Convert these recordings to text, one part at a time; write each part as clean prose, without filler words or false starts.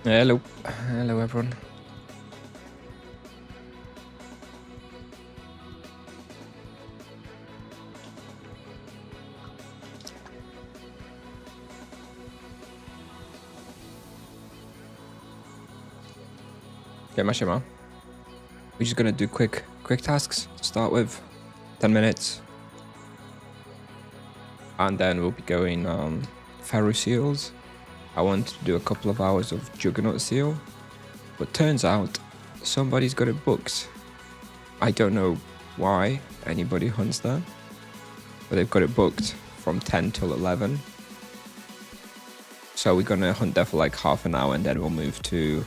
Hello. Hello, everyone. Okay, Mashima. We're just gonna do quick tasks to start with. 10 minutes. And then we'll be going Pharaoh Seals. I want to do a couple of hours of Juggernaut Seal. But turns out somebody's got it booked. I don't know why anybody hunts that. But they've got it booked from 10 till 11. So we're gonna hunt there for like half an hour and then we'll move to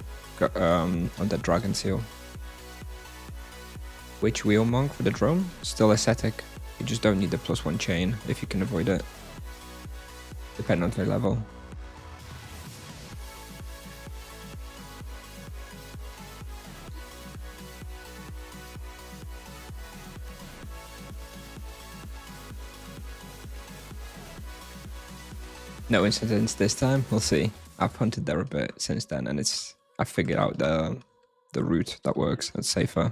on the Dragon Seal. Which wheel monk for the drone? Still ascetic. You just don't need the +1 chain if you can avoid it. Depending on their level. No incidents this time, we'll see. I've hunted there a bit since then and I figured out the route that works. It's safer.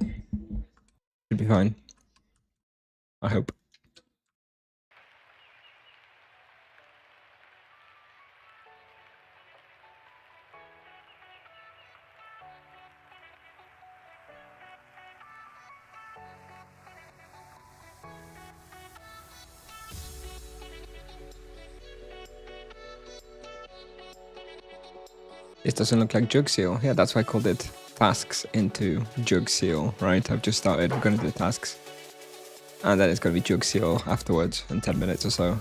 Should be fine. I hope. This doesn't look like Jug Seal. Yeah, that's why I called it tasks into Jug Seal, right? I've just started. We're going to do the tasks. And then it's going to be Jug Seal afterwards in 10 minutes or so.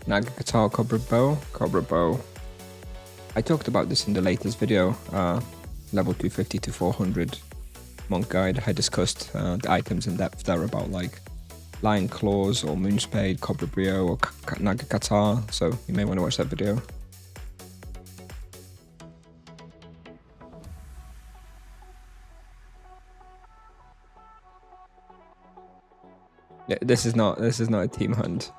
Naga Guitar, Cobra Bow. I talked about this in the latest video, level 250 to 400 monk guide. I discussed the items in depth there about like Lion Claws or Moonspade, Cobra Brio or Naga Guitar, so you may want to watch that video. Yeah, this is not a team hunt.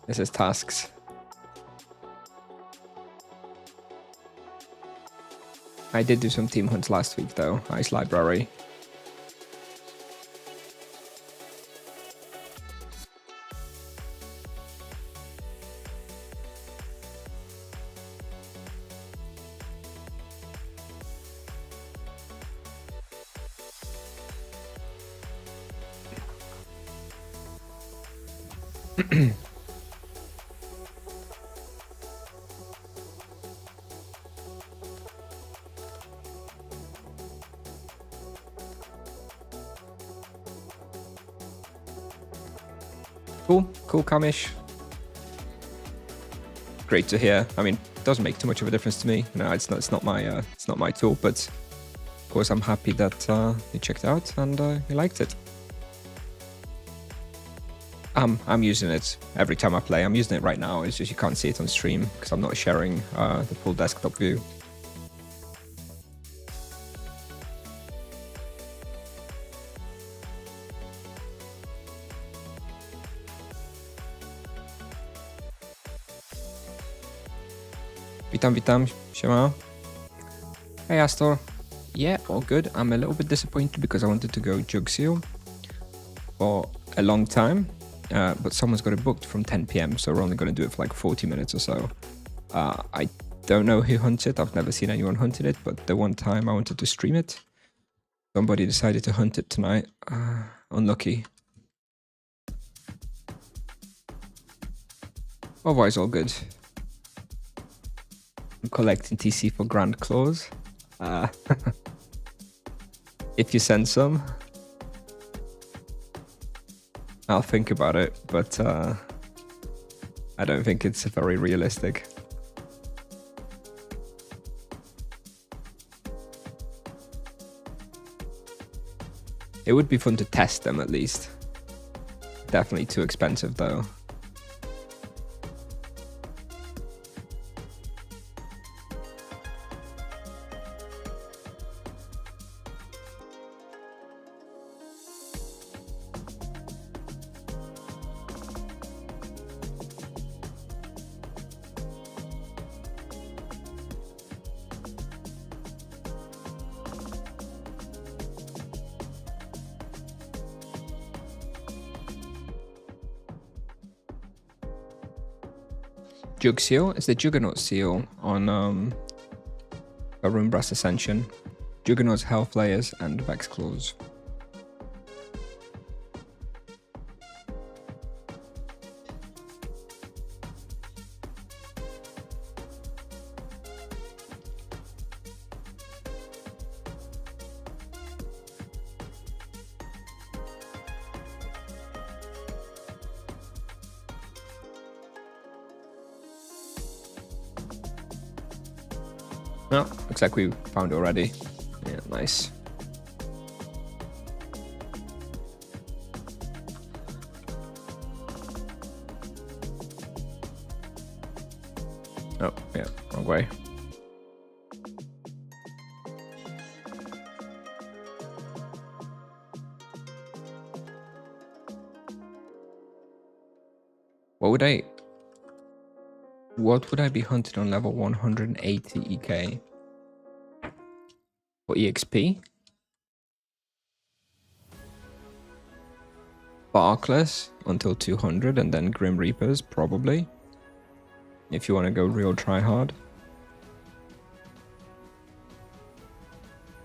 This is tasks. I did do some team hunts last week though. Ice Library. Cool, Kamish. Great to hear. I mean, it doesn't make too much of a difference to me. You know, it's not my tool, but of course I'm happy that you checked out and you liked it. I'm using it every time I play. I'm using it right now. It's just you can't see it on stream because I'm not sharing the full desktop view. Witam, siema. Hey Astor. Yeah, all good. I'm a little bit disappointed because I wanted to go Jug Seal for a long time, but someone's got it booked from 10 PM, so we're only going to do it for like 40 minutes or so. I don't know who hunts it. I've never seen anyone hunting it, but the one time I wanted to stream it, somebody decided to hunt it tonight. Unlucky. Otherwise, all good. I'm collecting TC for Grand Claws. If you send some, I'll think about it, but I don't think it's very realistic. It would be fun to test them at least. Definitely too expensive though. Jug seal is the Juggernaut seal on a Rune Brass Ascension. Juggernaut's health layers and Vex claws. No, looks like we found it already. Yeah, nice. Oh, yeah, wrong way. What would I be hunted on level 180 EK? For EXP? Barkless until 200 and then Grim Reapers, probably. If you want to go real try hard. You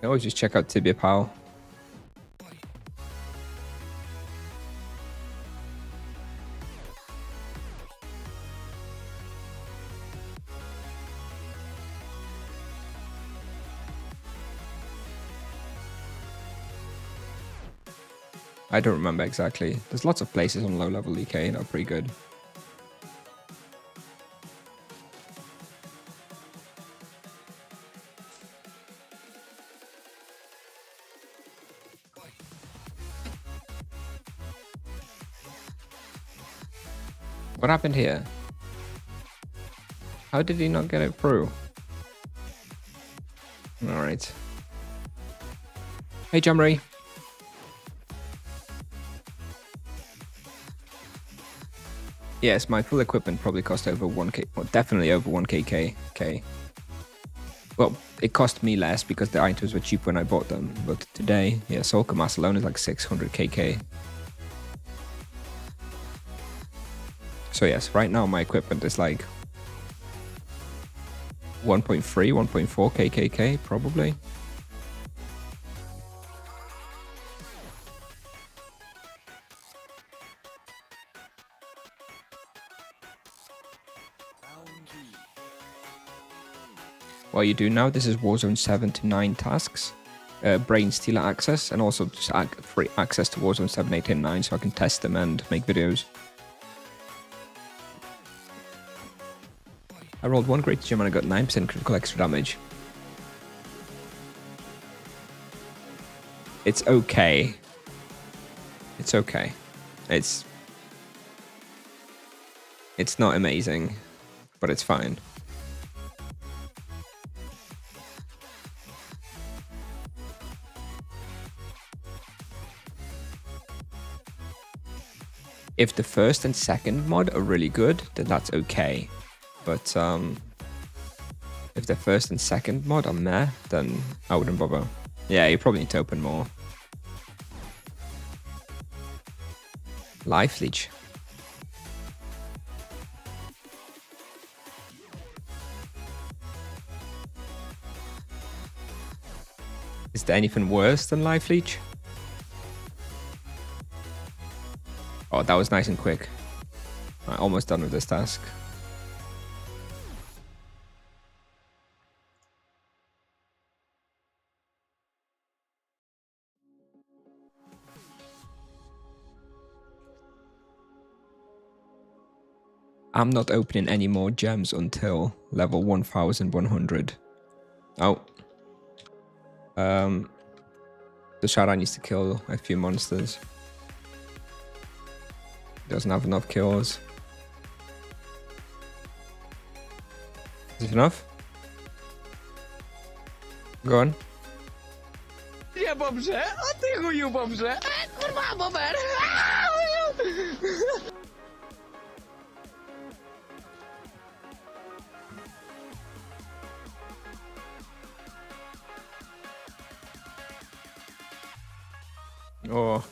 can always just check out Tibia, pal. I don't remember exactly. There's lots of places on low level EK that are pretty good. What happened here? How did he not get it through? Alright. Hey, Jamri. Yes, my full equipment probably cost over 1k, well, definitely over 1k. Well, it cost me less because the items were cheap when I bought them, but today, yeah, Soulka Mass alone is like 600kk. So yes, right now my equipment is like 1.3, 1.4 kkk probably. What you do now, this is Warzone 7 to 9 tasks. Brain Stealer access, and also just free access to Warzone 7, 8, and 9 so I can test them and make videos. I rolled one great gem and I got 9% critical extra damage. It's okay. It's okay. It's not amazing, but it's fine. If the first and second mod are really good, then that's okay. But if the first and second mod are meh, then I wouldn't bother. Yeah, you probably need to open more. Life Leech. Is there anything worse than Life Leech? Oh, that was nice and quick. I'm almost done with this task. I'm not opening any more gems until level 1100. Oh. The Shara needs to kill a few monsters. Doesn't have enough kills. Is it enough? Go on. Nie dobrze, a ty chuju dobrze. Kurwa, bober. Oh.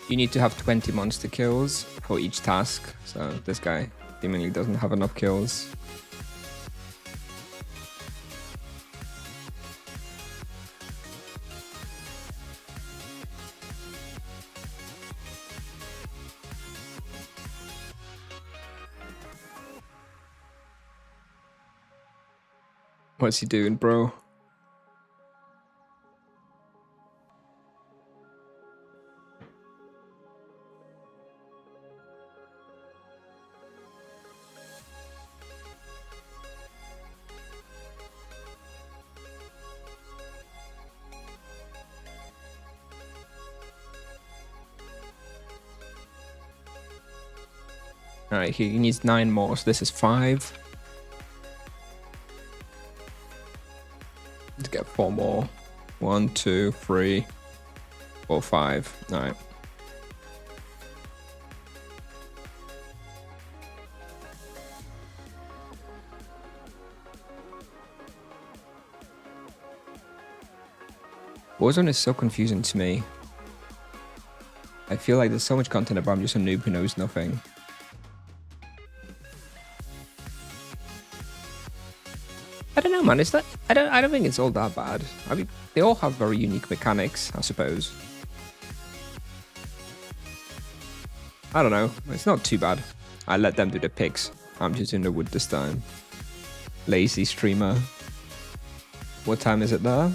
You need to have 20 monster kills for each task. So this guy seemingly doesn't have enough kills. What's he doing, bro? Alright, he needs 9 more, so this is 5. Let's get 4 more. 1, 2, 3, 4, 5. Alright. Warzone is so confusing to me. I feel like there's so much content about I'm just a noob who knows nothing. I don't know, man. It's that I don't think it's all that bad. I mean, they all have very unique mechanics, I suppose. I don't know. It's not too bad. I let them do the picks. I'm just in the wood this time. Lazy streamer. What time is it there?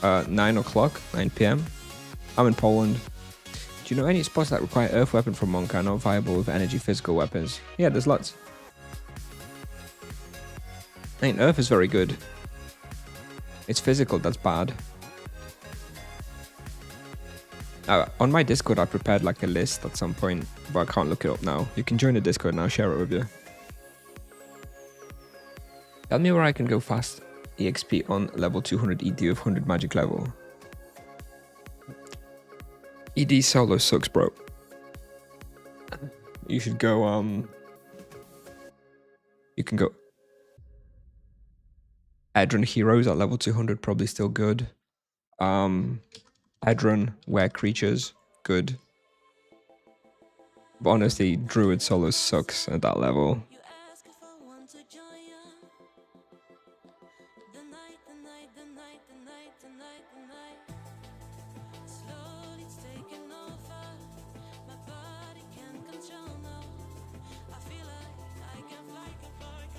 9 o'clock, 9 p.m. I'm in Poland. Do you know any spots that require earth weapon from Monk are not viable with energy physical weapons? Yeah, there's lots. I mean, earth is very good. It's physical that's bad. On my Discord, I prepared like a list at some point, but I can't look it up now. You can join the Discord and I'll share it with you. Tell me where I can go fast EXP on level 200 ED with 100 magic level. ED solo sucks, bro. You should go, you can go Edron Heroes at level 200, probably still good. Edron Were Creatures, good. But honestly, Druid solo sucks at that level.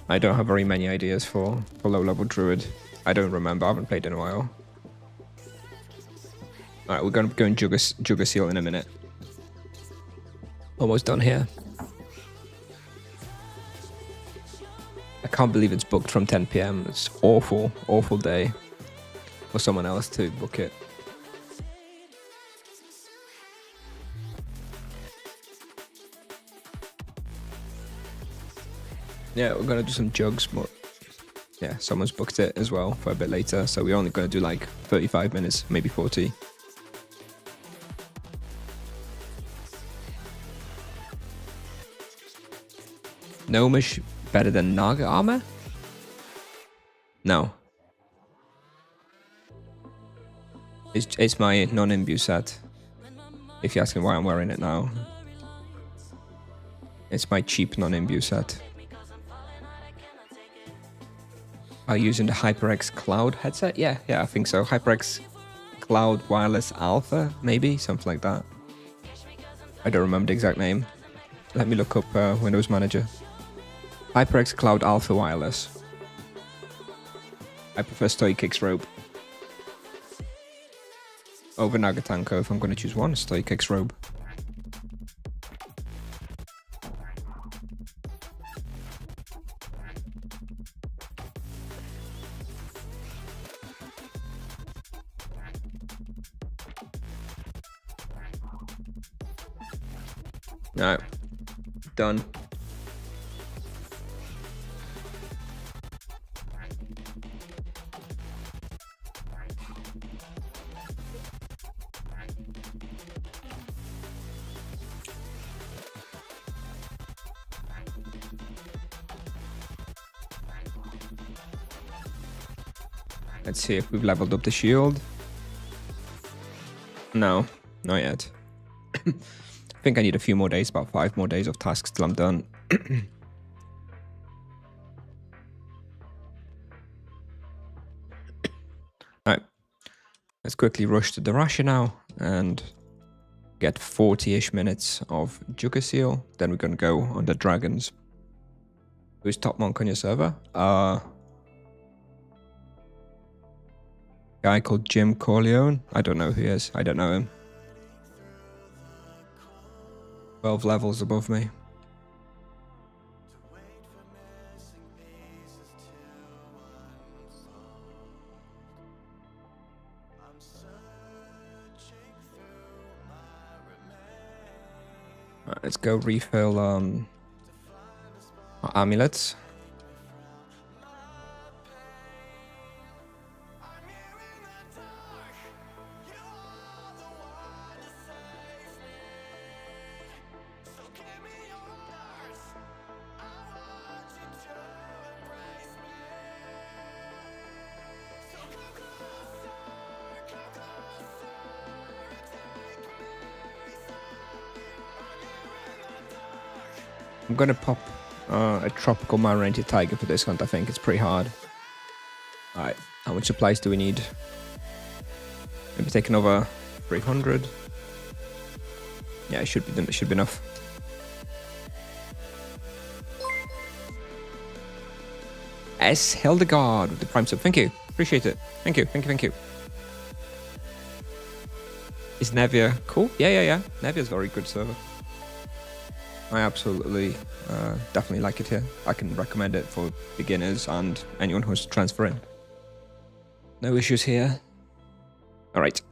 I don't have very many ideas for low-level Druid. I don't remember. I haven't played in a while. Alright, we're going to go and Jugger Seal in a minute. Almost done here. I can't believe it's booked from 10 p.m. It's awful, awful day for someone else to book it. Yeah, we're gonna do some jugs, but yeah, someone's booked it as well for a bit later, so we're only gonna do like 35 minutes, maybe 40. Gnomish better than Naga armor? No. It's my non-imbue set. If you're asking why I'm wearing it now. It's my cheap non-imbue set. Are you using the HyperX Cloud headset? Yeah, I think so. HyperX Cloud Wireless Alpha, maybe? Something like that. I don't remember the exact name. Let me look up Windows Manager. HyperX Cloud Alpha Wireless. I prefer Stoic X Robe over Nagatanko if I'm going to choose one. Stoic X Robe. Alright, done. Let's see if we've leveled up the shield. No, not yet. I think I need a few more days, about 5 more days of tasks till I'm done. Alright, let's quickly rush to the Russia now and get 40-ish minutes of Juggernaut. Then we're gonna go on the Dragons. Who's top monk on your server? Guy called Jim Corleone. I don't know who he is. I don't know him. 12 levels above me. Right, let's go refill our amulets. I'm gonna pop a tropical man-rated tiger for this hunt. I think it's pretty hard. Alright, how much supplies do we need? Maybe take another 300. Yeah, it should be enough. S. Hildegard with the Prime sub. Thank you. Appreciate it. Thank you. Thank you. Is Nevia cool? Yeah. Nevia's very good server. I absolutely, definitely like it here. I can recommend it for beginners and anyone who's transferring. No issues here. Alright,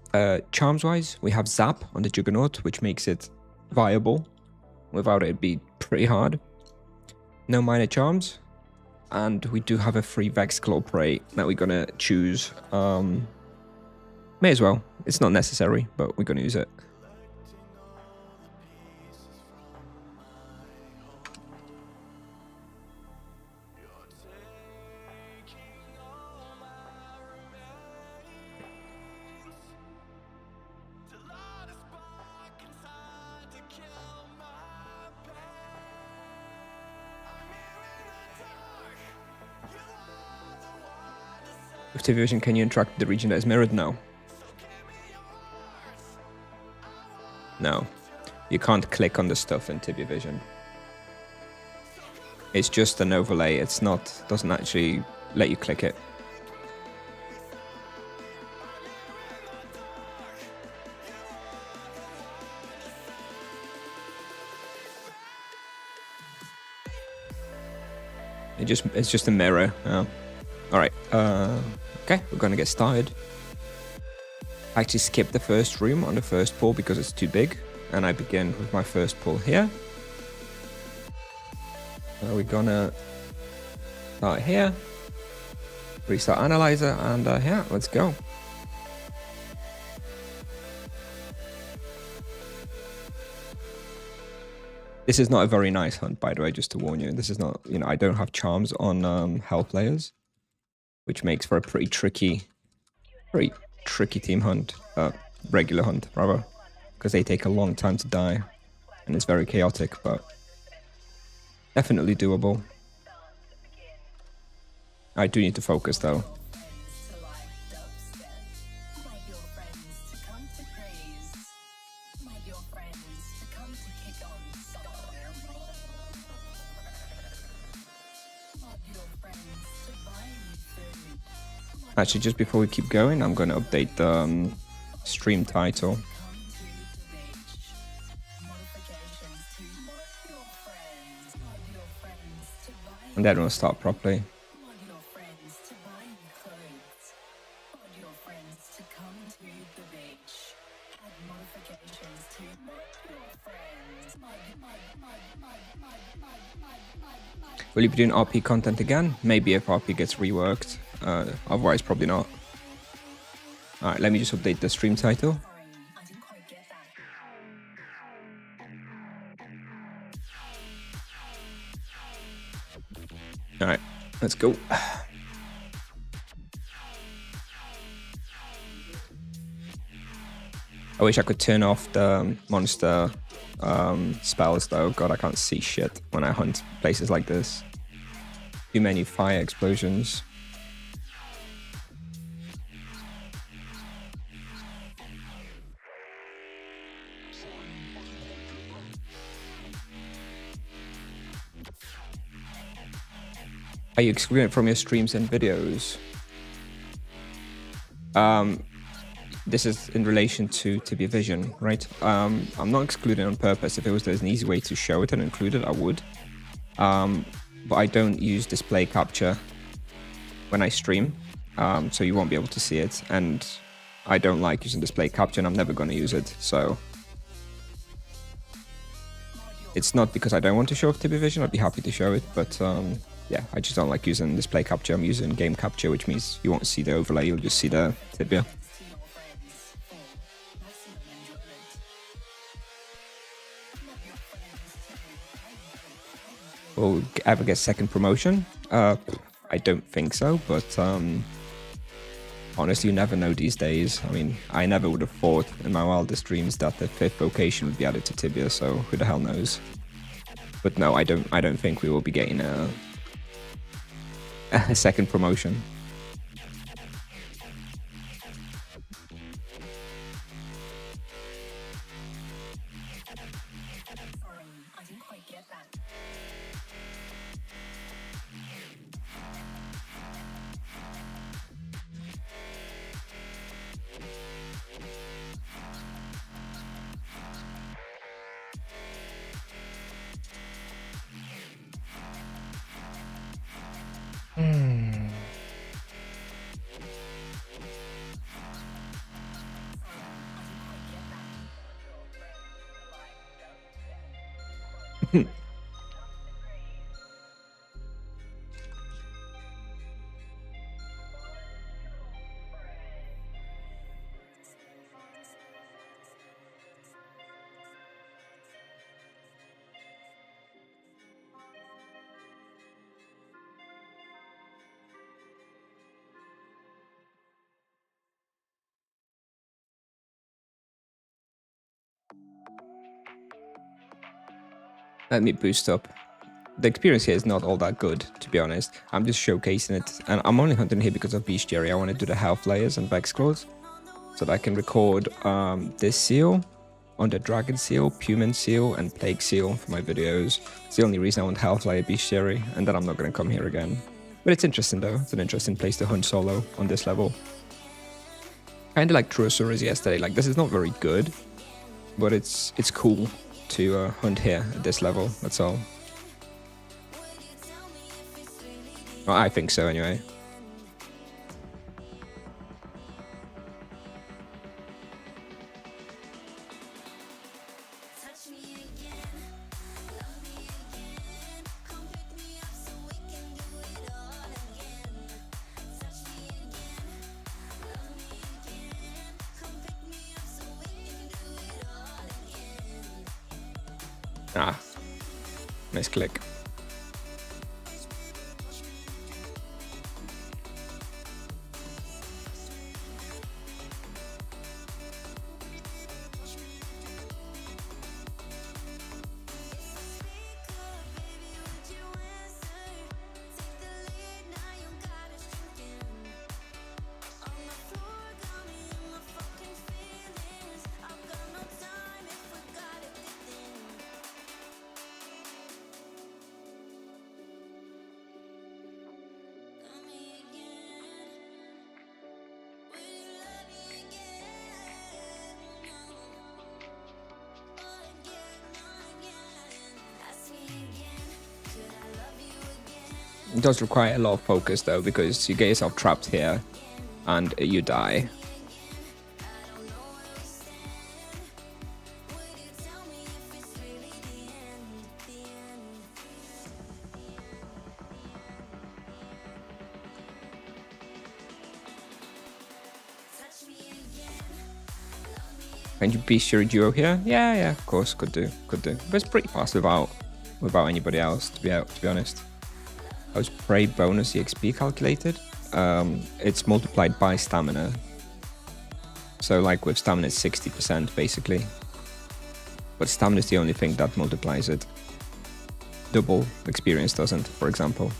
charms-wise, we have Zap on the Juggernaut, which makes it viable. Without it, it'd be pretty hard. No minor charms. And we do have a free Vex Claw Prey that we're gonna choose. May as well. It's not necessary, but we're gonna use it. With Tibia Vision, can you interact with the region that is mirrored? No. No. You can't click on the stuff in Tibia Vision. It's just an overlay. It's not, doesn't actually let you click it. It's just a mirror. Oh. Alright, okay, we're gonna get started. I actually skipped the first room on the first pull because it's too big, and I begin with my first pull here. We're gonna start here, restart analyzer, and yeah, let's go. This is not a very nice hunt, by the way, just to warn you. This is not, I don't have charms on hell players, which makes for a pretty tricky team hunt, regular hunt, rather, because they take a long time to die, and it's very chaotic, but definitely doable. I do need to focus, though. Actually, just before we keep going, I'm going to update the stream title. And then we'll start properly. Will you be doing RP content again? Maybe if RP gets reworked. Otherwise, probably not. Alright, let me just update the stream title. Alright, let's go. I wish I could turn off the monster spells though. God, I can't see shit when I hunt places like this. Too many fire explosions. Are you excluding it from your streams and videos? This is in relation to Tibia Vision, right? I'm not excluding on purpose. If there's an easy way to show it and include it, I would. But I don't use display capture when I stream, so you won't be able to see it. And I don't like using display capture, and I'm never going to use it. So it's not because I don't want to show off Tibia Vision. I'd be happy to show it, but yeah, I just don't like using display capture. I'm using game capture, which means you won't see the overlay. You'll just see the Tibia. Will ever get second promotion? I don't think so, but honestly, you never know these days. I mean, I never would have thought in my wildest dreams that the 5th Vocation would be added to Tibia, so who the hell knows? But no, I don't think we will be getting a second promotion. Let me boost up. The experience here is not all that good, to be honest. I'm just showcasing it, and I'm only hunting here because of bestiary. I want to do the health layers and vex claws, so that I can record this seal, on the dragon seal, human seal, and plague seal for my videos. It's the only reason I want health layer bestiary, and then I'm not going to come here again. But it's interesting though. It's an interesting place to hunt solo on this level. Kinda like Truosaurus yesterday. Like, this is not very good, but it's cool to hunt here at this level, that's all. Well, I think so anyway. Ah, nice click. It does require a lot of focus though, because you get yourself trapped here and you die. Can you bestiary duo here? Yeah, of course, could do. But it's pretty fast without anybody else, to be honest. How's prey bonus EXP calculated? It's multiplied by stamina. So like with stamina, it's 60% basically. But stamina is the only thing that multiplies it. Double experience doesn't, for example.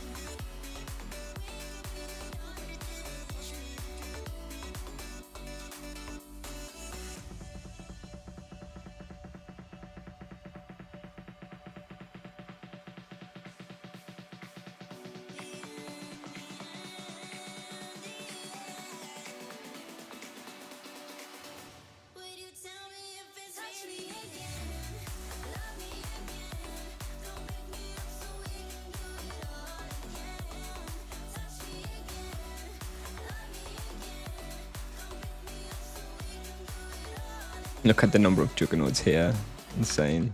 Look at the number of Juggernauts here. Insane.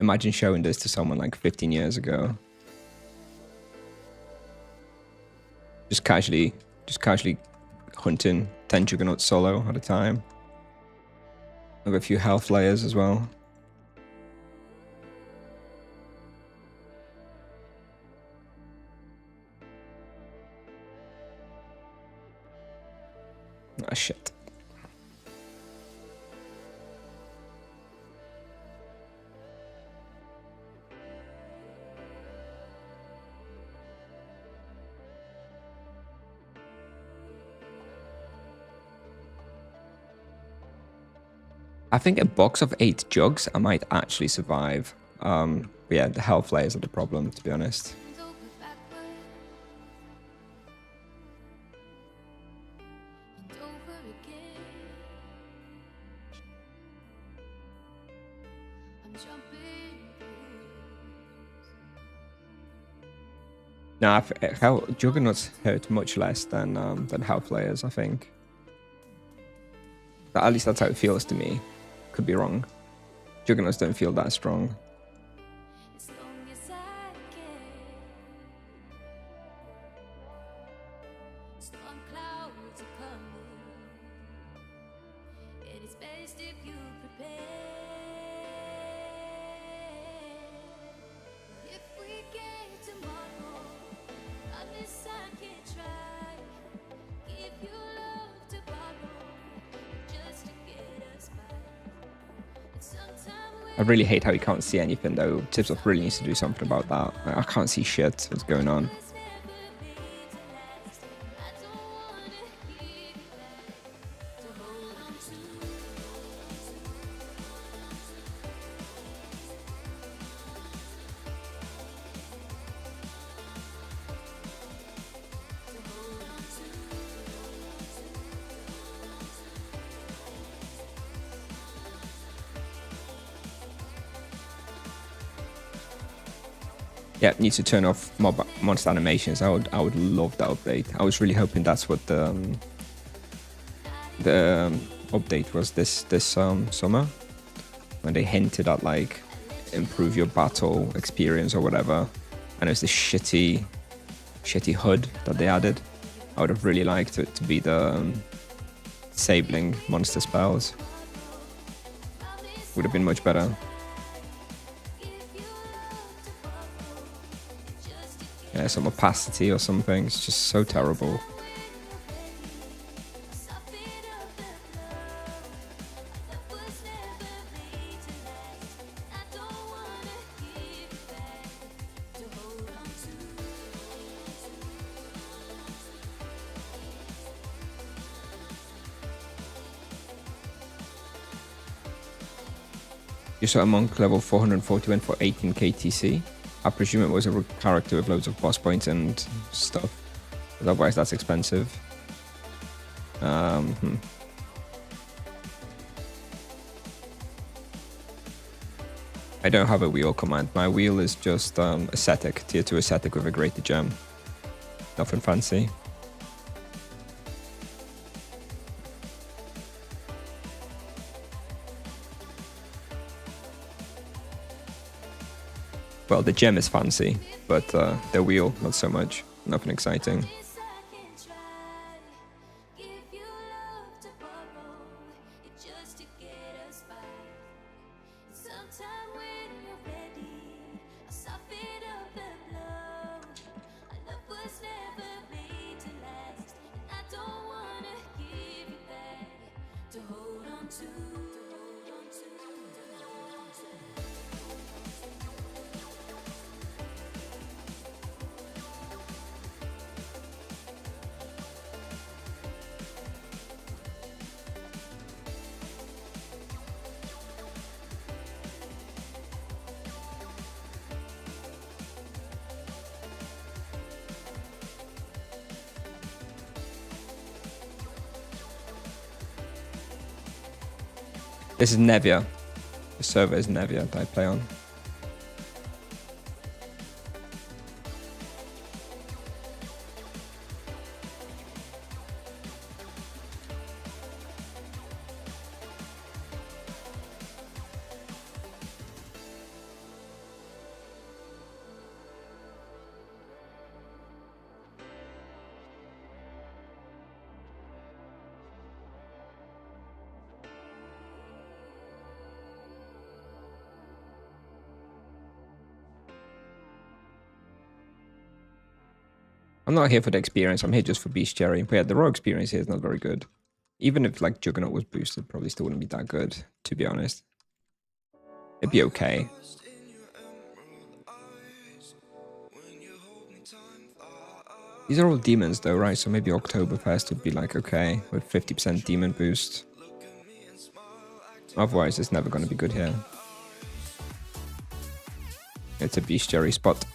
Imagine showing this to someone like 15 years ago. Just casually hunting 10 Juggernauts solo at a time. With a few health layers as well. Ah, shit. I think a box of 8 jugs, I might actually survive. But yeah, the health layers are the problem, to be honest. Nah, Juggernauts hurt much less than health layers, I think. But at least that's how it feels to me. Could be wrong. Juggernauts don't feel that strong. I really hate how you can't see anything though. Tips of really needs to do something about that. I can't see shit. What's going on? Yeah, need to turn off monster animations. I would love that update. I was really hoping that's what the update was this summer, when they hinted at like improve your battle experience or whatever, and it was this shitty HUD that they added. I would have really liked it to be the disabling monster spells. Would have been much better. Yeah, some opacity or something. It's just so terrible. You saw a monk level 441 for 18 KTC. I presume it was a character with loads of boss points and stuff. But otherwise, that's expensive. I don't have a wheel command. My wheel is just ascetic, tier 2 ascetic with a greater gem. Nothing fancy. Well, the gem is fancy, but the wheel, not so much. Nothing exciting. This is Nevia. The server is Nevia that I play on. I'm not here for the experience, I'm here just for bestiary. But yeah, the raw experience here is not very good. Even if like Juggernaut was boosted, probably still wouldn't be that good, to be honest. It'd be okay. These are all demons though, right? So maybe Oktoberfest would be like okay, with 50% demon boost. Otherwise, it's never going to be good here. It's a bestiary spot.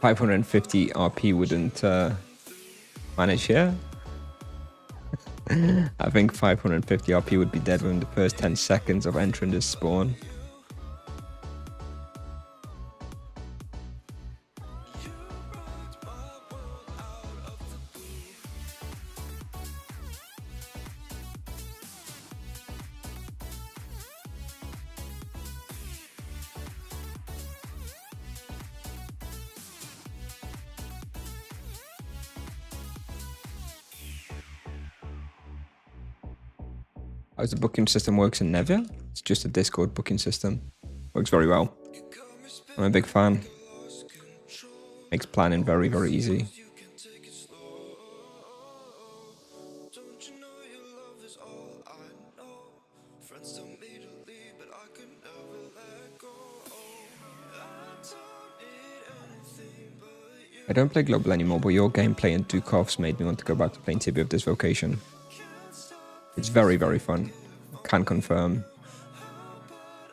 $550 RP wouldn't manage here. I think 550 RP would be dead within the first 10 seconds of entering this spawn. How the booking system works in Nevia? It's just a Discord booking system. Works very well. I'm a big fan. Makes planning very, very easy. I don't play Global anymore, but your gameplay and Dukov's made me want to go back to playing Tibia with this Vocation. It's very, very fun. Can confirm.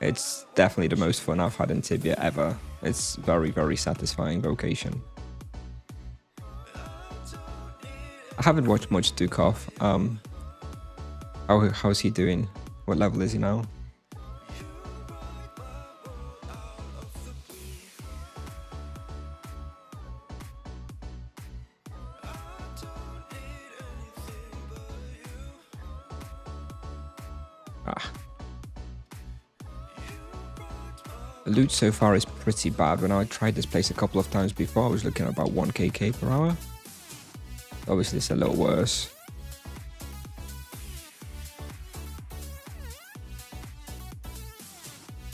It's definitely the most fun I've had in Tibia ever. It's very, very satisfying Vocation. I haven't watched much Dukov. How's he doing? What level is he now? The loot so far is pretty bad. When I tried this place a couple of times before, I was looking at about 1kk per hour. Obviously it's a little worse.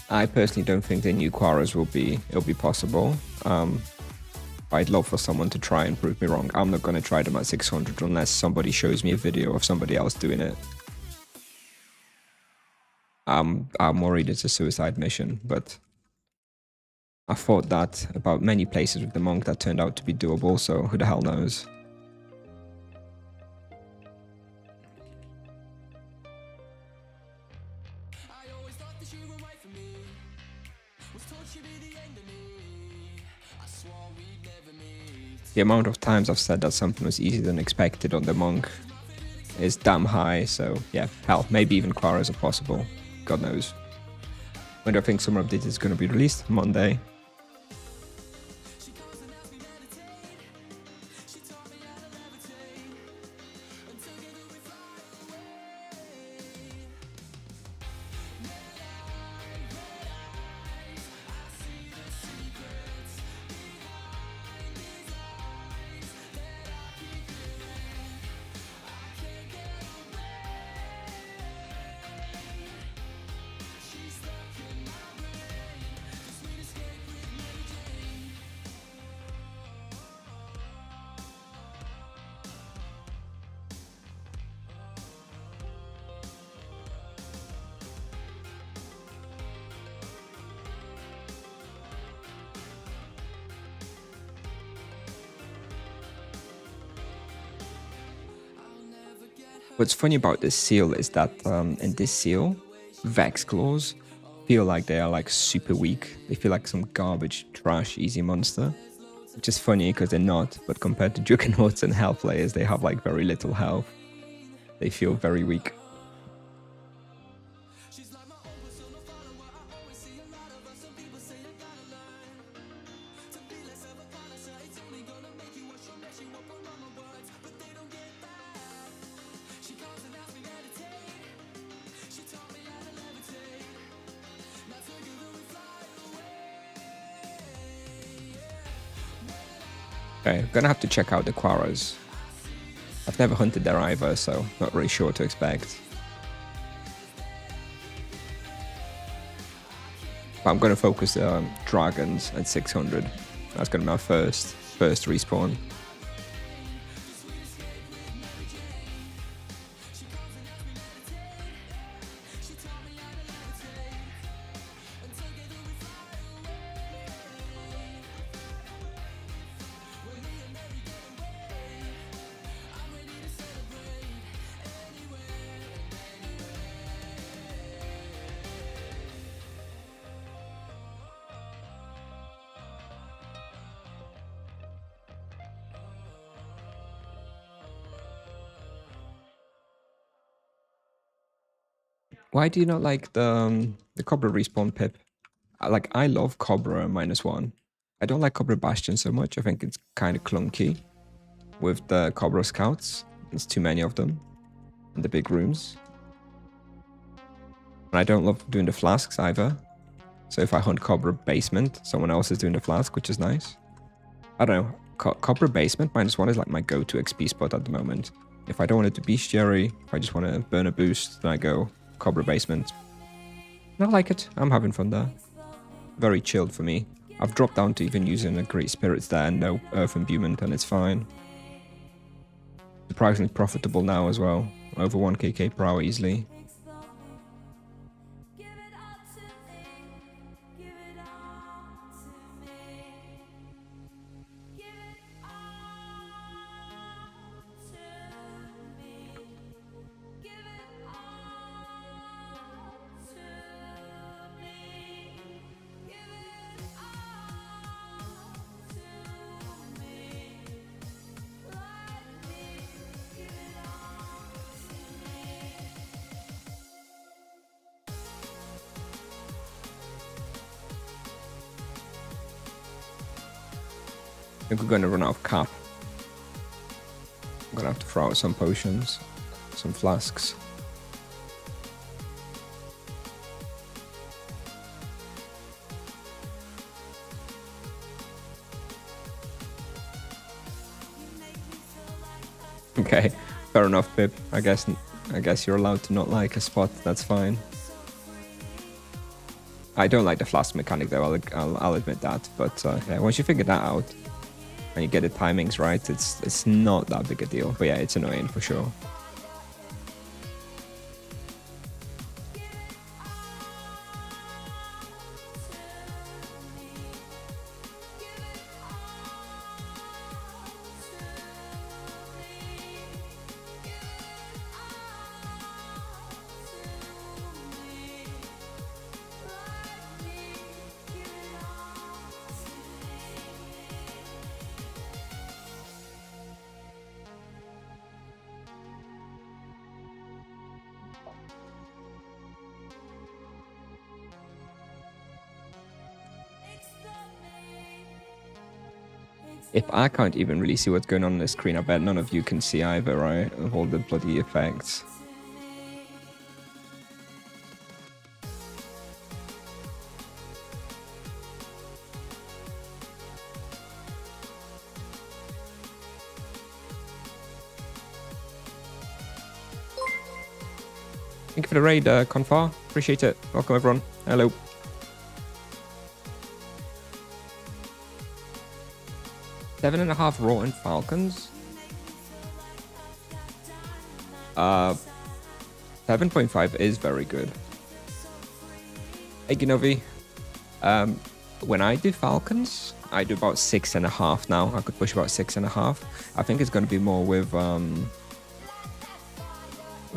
I personally don't think the new Quarras will be possible. I'd love for someone to try and prove me wrong. I'm not going to try them at 600 unless somebody shows me a video of somebody else doing it. I'm worried it's a suicide mission, but I thought that about many places with the monk that turned out to be doable, so who the hell knows. The amount of times I've said that something was easier than expected on the monk is damn high, so yeah, hell, maybe even Quarras are possible. God knows. When do I think Summer Update is going to be released? Monday. What's funny about this seal is that in this seal, Vex claws feel like they are like super weak. They feel like some garbage, trash, easy monster. Which is funny because they're not, but compared to Juggernauts and health players, they have like very little health. They feel very weak. Okay, I'm gonna have to check out the Quarras. I've never hunted there either, so not really sure what to expect. But I'm gonna focus on dragons at 600. That's gonna be my first respawn. Why do you not like the Cobra respawn pip? I love Cobra -1. I don't like Cobra Bastion so much. I think it's kind of clunky with the Cobra Scouts. There's too many of them in the big rooms. And I don't love doing the flasks either. So if I hunt Cobra Basement, someone else is doing the flask, which is nice. I don't know. Cobra Basement -1 is like my go-to XP spot at the moment. If I don't want it to bestiary, if I just want to burn a boost, then I go Cobra Basement. And I like it. I'm having fun there. Very chilled for me. I've dropped down to even using a Great Spirits there and no Earth Imbuement, and it's fine. Surprisingly profitable now as well. Over 1kk per hour easily. I think we're going to run out of cap. I'm going to have to throw out some potions, some flasks. Okay, fair enough, Pip. I guess you're allowed to not like a spot. That's fine. I don't like the flask mechanic though. I'll admit that. But yeah, once you figure that out and you get the timings right, it's not that big a deal. But yeah, it's annoying for sure. If I can't even really see what's going on the screen, I bet none of you can see either, right? Of all the bloody effects. Thank you for the raid, Confar. Appreciate it. Welcome, everyone. Hello. Seven and a half raw and falcons. 7.5 is very good. Hey Ginovi. When I do falcons, I do about 6.5 now. I could push about 6.5. I think it's going to be more with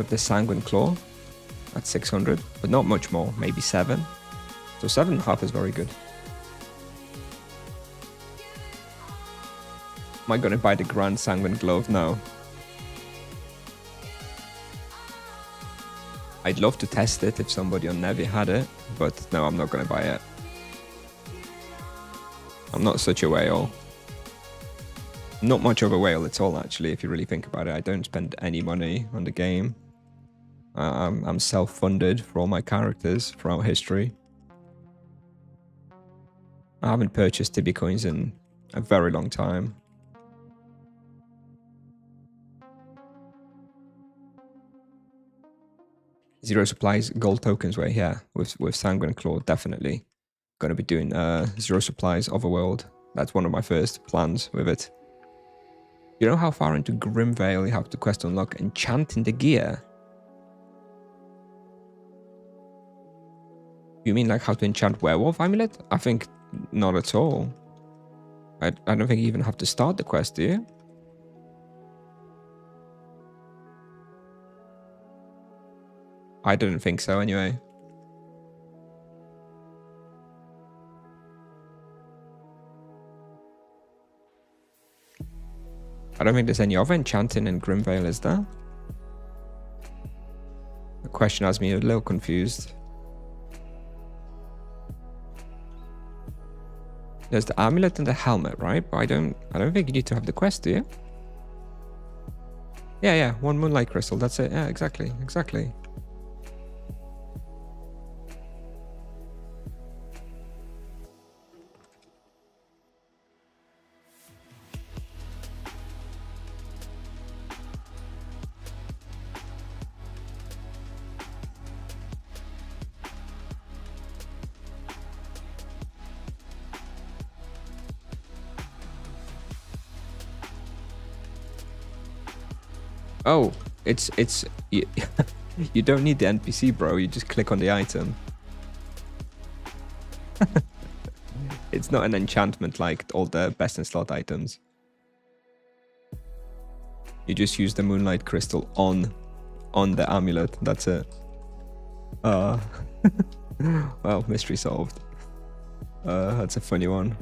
with the Sanguine Claw at 600, but not much more, maybe 7. So 7.5 is very good. Am I going to buy the Grand Sanguine Glove? No. I'd love to test it if somebody on Nevi had it, but no, I'm not going to buy it. I'm not such a whale. Not much of a whale at all, actually, if you really think about it. I don't spend any money on the game. I'm self-funded for all my characters throughout history. I haven't purchased Tibia coins in a very long time. Zero supplies, gold tokens were here with Sanguine Claw, definitely. Going to be doing zero supplies overworld. That's one of my first plans with it. You know how far into Grimvale you have to quest to unlock enchanting the gear? You mean like how to enchant werewolf amulet? I think not at all. I don't think you even have to start the quest, do you? I didn't think so anyway. I don't think there's any other enchanting in Grimvale, is there? The question has me a little confused. There's the amulet and the helmet, right? But I don't think you need to have the quest, do you? Yeah, one moonlight crystal, that's it. Yeah, exactly. Oh, it's you, you don't need the NPC, bro. You just click on the item. It's not an enchantment like all the best in slot items. You just use the moonlight crystal on the amulet. That's it. Well, mystery solved. That's a funny one.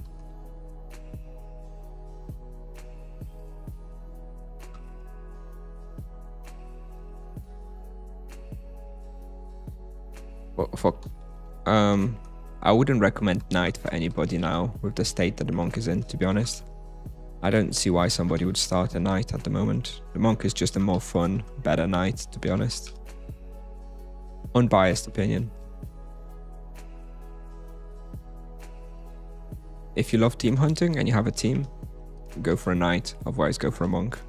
I wouldn't recommend Knight for anybody now with the state that the Monk is in, to be honest. I don't see why somebody would start a Knight at the moment. The Monk is just a more fun, better Knight, to be honest. Unbiased opinion. If you love team hunting and you have a team, go for a Knight, otherwise go for a Monk.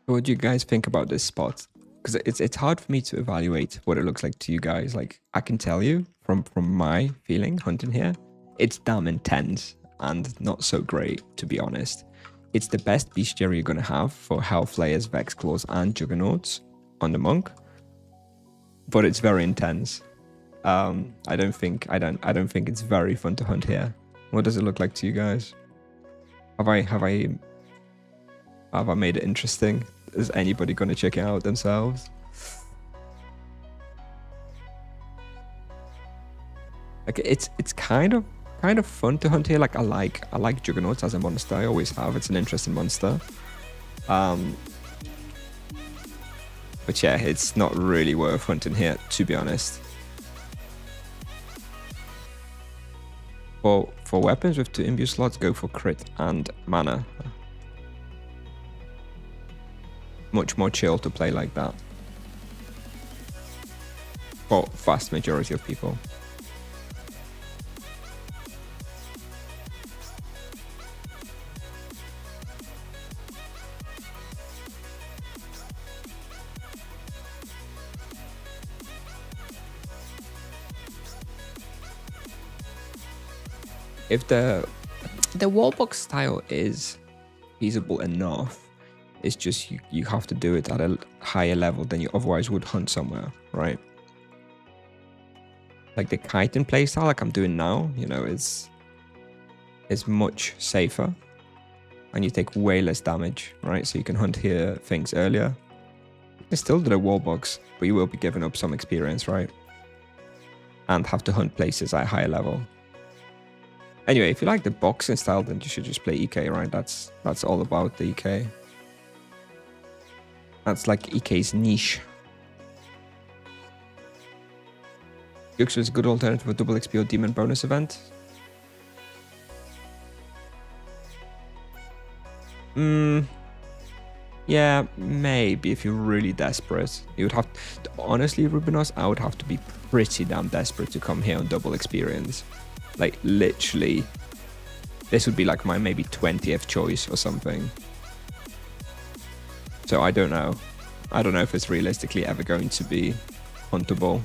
What do you guys think about this spot? Because it's hard for me to evaluate what it looks like to you guys. Like, I can tell you from my feeling hunting here, it's damn intense and not so great, to be honest. It's the best bestiary you're gonna have for Hellflayers, Vexclaws, and Juggernauts on the Monk, but it's very intense. I don't think it's very fun to hunt here. What does it look like to you guys? Have I made it interesting? Is anybody gonna check it out themselves? Like, it's kind of fun to hunt here. Like, I like Juggernauts as a monster. I always have. It's an interesting monster. But yeah, it's not really worth hunting here, to be honest. For weapons with 2 imbue slots, go for crit and mana. Much more chill to play like that. for vast majority of people. If the wallbox style is feasible enough, it's just you have to do it at a higher level than you otherwise would hunt somewhere, right? Like the chitin playstyle, like I'm doing now, you know, is much safer, and you take way less damage, right? So you can hunt here things earlier. You can still do the wallbox, but you will be giving up some experience, right? And have to hunt places at a higher level. Anyway, if you like the boxing style, then you should just play EK, right? That's all about the EK. That's like EK's niche. Jux is a good alternative for double XP or demon bonus event. Yeah, maybe if you're really desperate. You would have to, honestly, Rubinos, I would have to be pretty damn desperate to come here on double experience. Like literally, this would be like my maybe 20th choice or something. So I don't know. I don't know if it's realistically ever going to be huntable.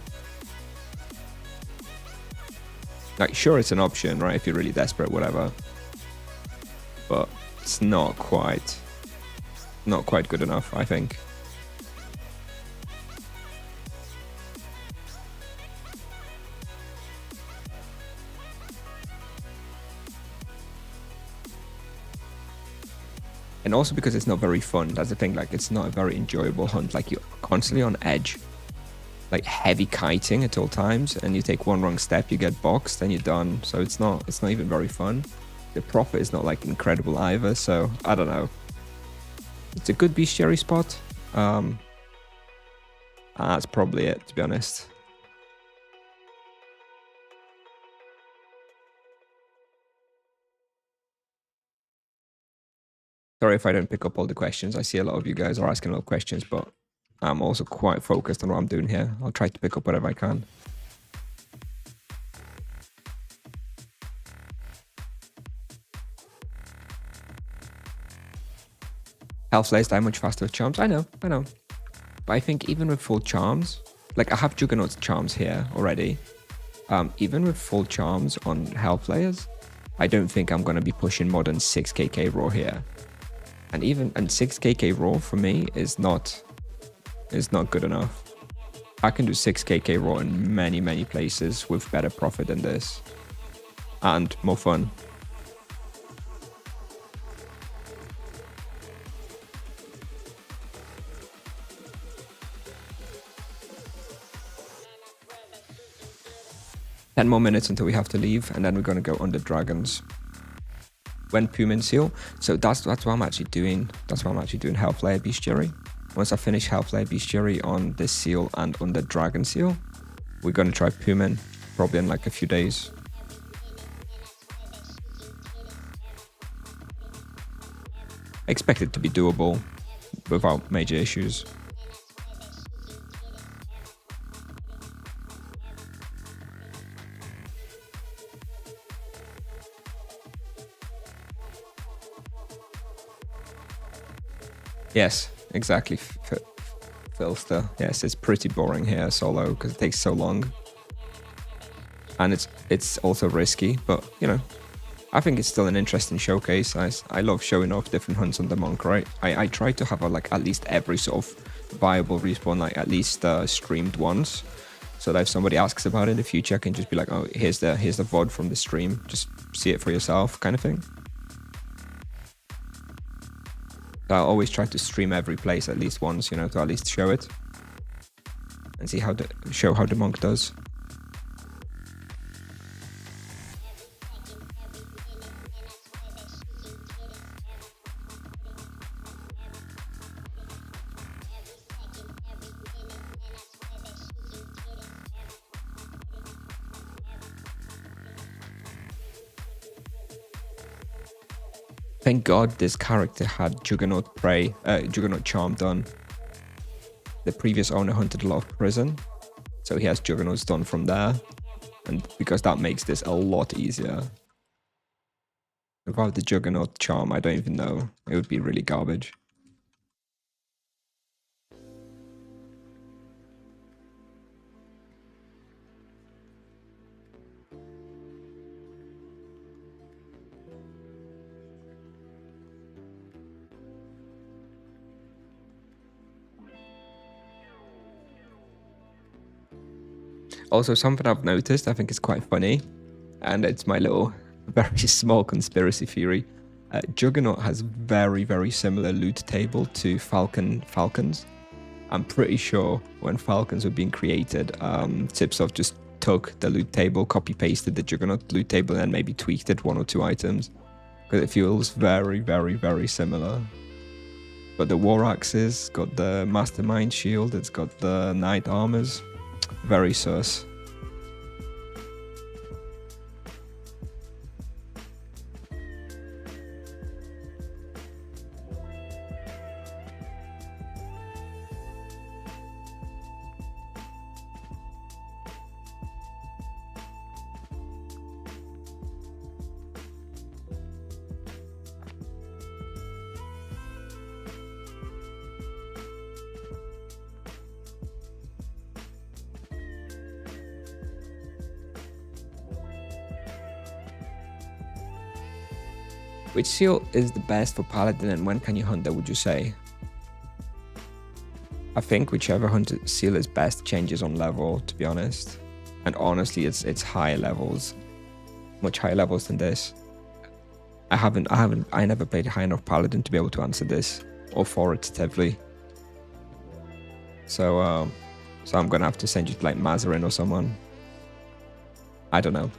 Like, sure, it's an option, right? If you're really desperate, whatever. But it's not quite good enough, I think. And also because it's not very fun, that's the thing, like it's not a very enjoyable hunt, like you're constantly on edge, like heavy kiting at all times, and you take one wrong step, you get boxed, and you're done. So it's not even very fun. The profit is not like incredible either, so I don't know. It's a good bestiary spot. That's probably it, to be honest. Sorry if I don't pick up all the questions. I see a lot of you guys are asking a lot of questions, but I'm also quite focused on what I'm doing here. I'll try to pick up whatever I can. Health lays die much faster with charms. I know. But I think even with full charms, like I have Juggernaut's charms here already. Even with full charms on health layers, I don't think I'm going to be pushing more than 6kk raw here. And 6kk raw for me is not good enough. I can do 6kk raw in many places with better profit than this. And more fun. Ten more minutes until we have to leave, and then we're going to go on the dragons. When Pumin seal, so that's what I'm actually doing. That's what I'm actually doing health layer bestiary. Once I finish health layer bestiary on this seal and on the dragon seal, we're going to try Pumin probably in like a few days. I expect it to be doable without major issues. Yes, exactly, Filster. Yes, it's pretty boring here solo because it takes so long. And it's also risky, but you know, I think it's still an interesting showcase. I love showing off different hunts on the monk, right? I try to have like at least every sort of viable respawn, like at least streamed once. So that if somebody asks about it in the future, I can just be like, oh, here's the VOD from the stream. Just see it for yourself, kind of thing. I always try to stream every place at least once, you know, to at least show it and see how the monk does. Thank God this character had Juggernaut Charm done. The previous owner hunted a lot of prison, So he has Juggernauts done from there. And because that makes this a lot easier. Without the Juggernaut charm, I don't even know. It would be really garbage. Also, something I've noticed, I think is quite funny, and it's my little, very small conspiracy theory. Juggernaut has very, very similar loot table to Falcons. I'm pretty sure when Falcons were being created, Tipsoft just took the loot table, copy-pasted the Juggernaut loot table, and maybe tweaked it 1 or 2 items. Because it feels very, very, very similar. Got the War Axes, got the Mastermind Shield, it's got the Knight Armors. Very sus. Which seal is the best for Paladin and when can you hunt that, would you say? I think whichever hunter seal is best changes on level, to be honest. And honestly, it's higher levels. Much higher levels than this. I never played high enough Paladin to be able to answer this authoritatively. So I'm gonna have to send you to like Mazarin or someone. I don't know.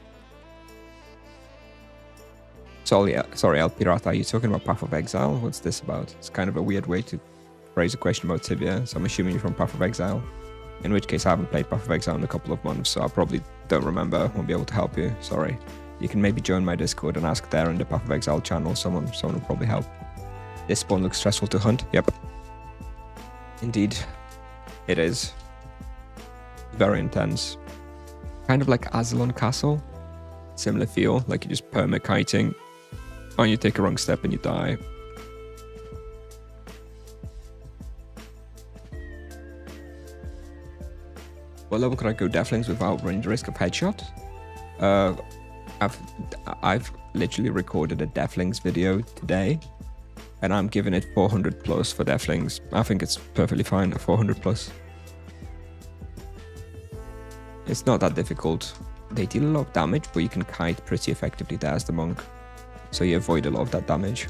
Sorry, El Pirata, are you talking about Path of Exile? What's this about? It's kind of a weird way to phrase a question about Tibia, so I'm assuming you're from Path of Exile. In which case, I haven't played Path of Exile in a couple of months, so I probably don't remember, won't be able to help you, sorry. You can maybe join my Discord and ask there in the Path of Exile channel, someone will probably help. This spawn looks stressful to hunt, yep. Indeed, it is. Very intense. Kind of like Azalon Castle. Similar feel, like you're just perma-kiting. And you take a wrong step and you die. What level could I go Deathlings without running the risk of headshot? I've literally recorded a Deathlings video today, and I'm giving it 400 plus for Deathlings. I think it's perfectly fine at 400 plus. It's not that difficult. They deal a lot of damage, but you can kite pretty effectively there as the monk. So you avoid a lot of that damage.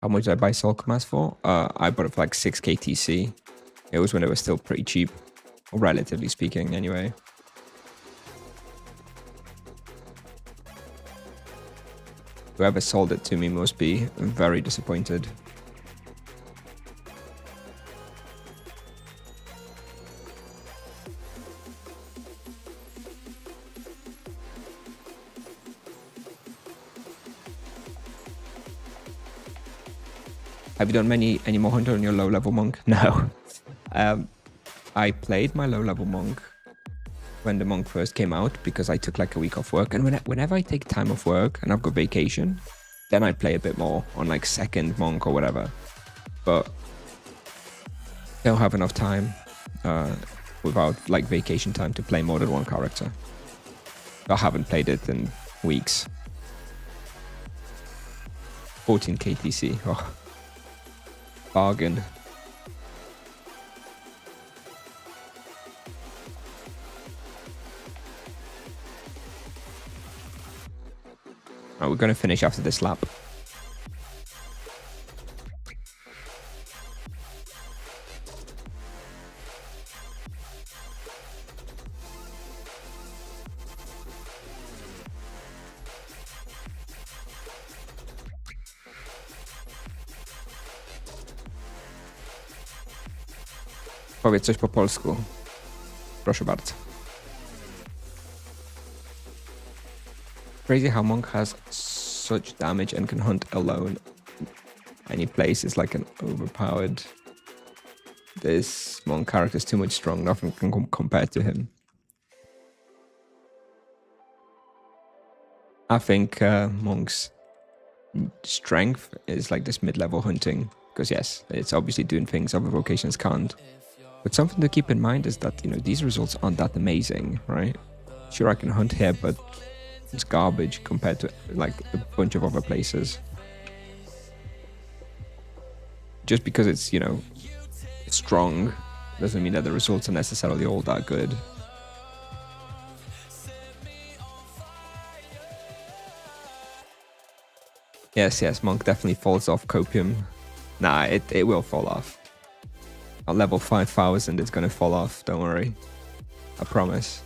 How much did I buy Solcamas for? I bought it for like 6k TC. It was when it was still pretty cheap, or relatively speaking anyway. Whoever sold it to me must be very disappointed. Have you done any more hunter on your low level monk? No. I played my low level monk when the monk first came out because I took like a week off work, and whenever I take time off work and I've got vacation, then I play a bit more on like second monk or whatever. But don't have enough time without like vacation time to play more than one character. I haven't played it in weeks. 14 KTC. Oh. Bargain. Right, we're going to finish after this lap. Powiedz coś po polsku. Proszę bardzo. Crazy how Monk has such damage and can hunt alone. Any place is like an overpowered. This Monk character is too much strong. Nothing can compare to him. I think Monk's strength is like this mid-level hunting. Because yes, it's obviously doing things other vocations can't. But something to keep in mind is that, you know, these results aren't that amazing, right? Sure, I can hunt here, but it's garbage compared to like a bunch of other places. Just because it's, you know, strong doesn't mean that the results are necessarily all that good. Yes, Monk definitely falls off Copium. Nah, it will fall off. At level 5000 it's gonna fall off, don't worry. I promise.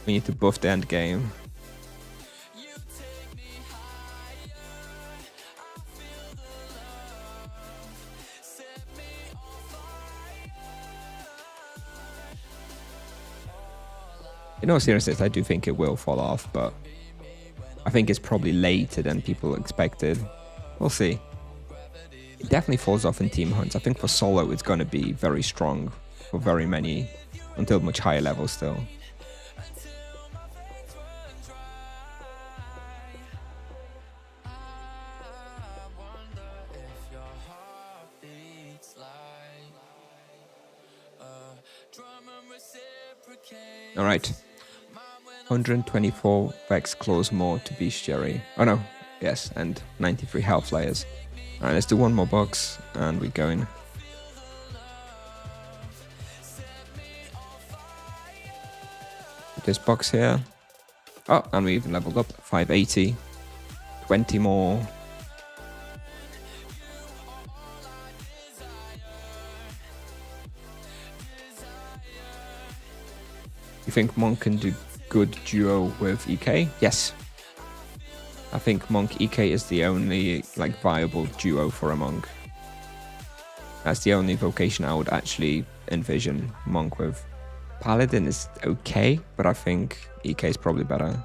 We need to buff the end game. In all seriousness, I do think it will fall off, but I think it's probably later than people expected. We'll see. It definitely falls off in team hunts. I think for solo it's going to be very strong for very many, until much higher levels still. Alright. 124 Vex claws more to be Sherry. Oh no, yes, and 93 health layers. Alright, let's do one more box and we're going. Put this box here. Oh, and we even leveled up 580. 20 more. You think Monk can do good duo with EK? Yes. I think Monk EK is the only like viable duo for a Monk. That's the only vocation I would actually envision Monk with. Paladin is okay, but I think EK is probably better.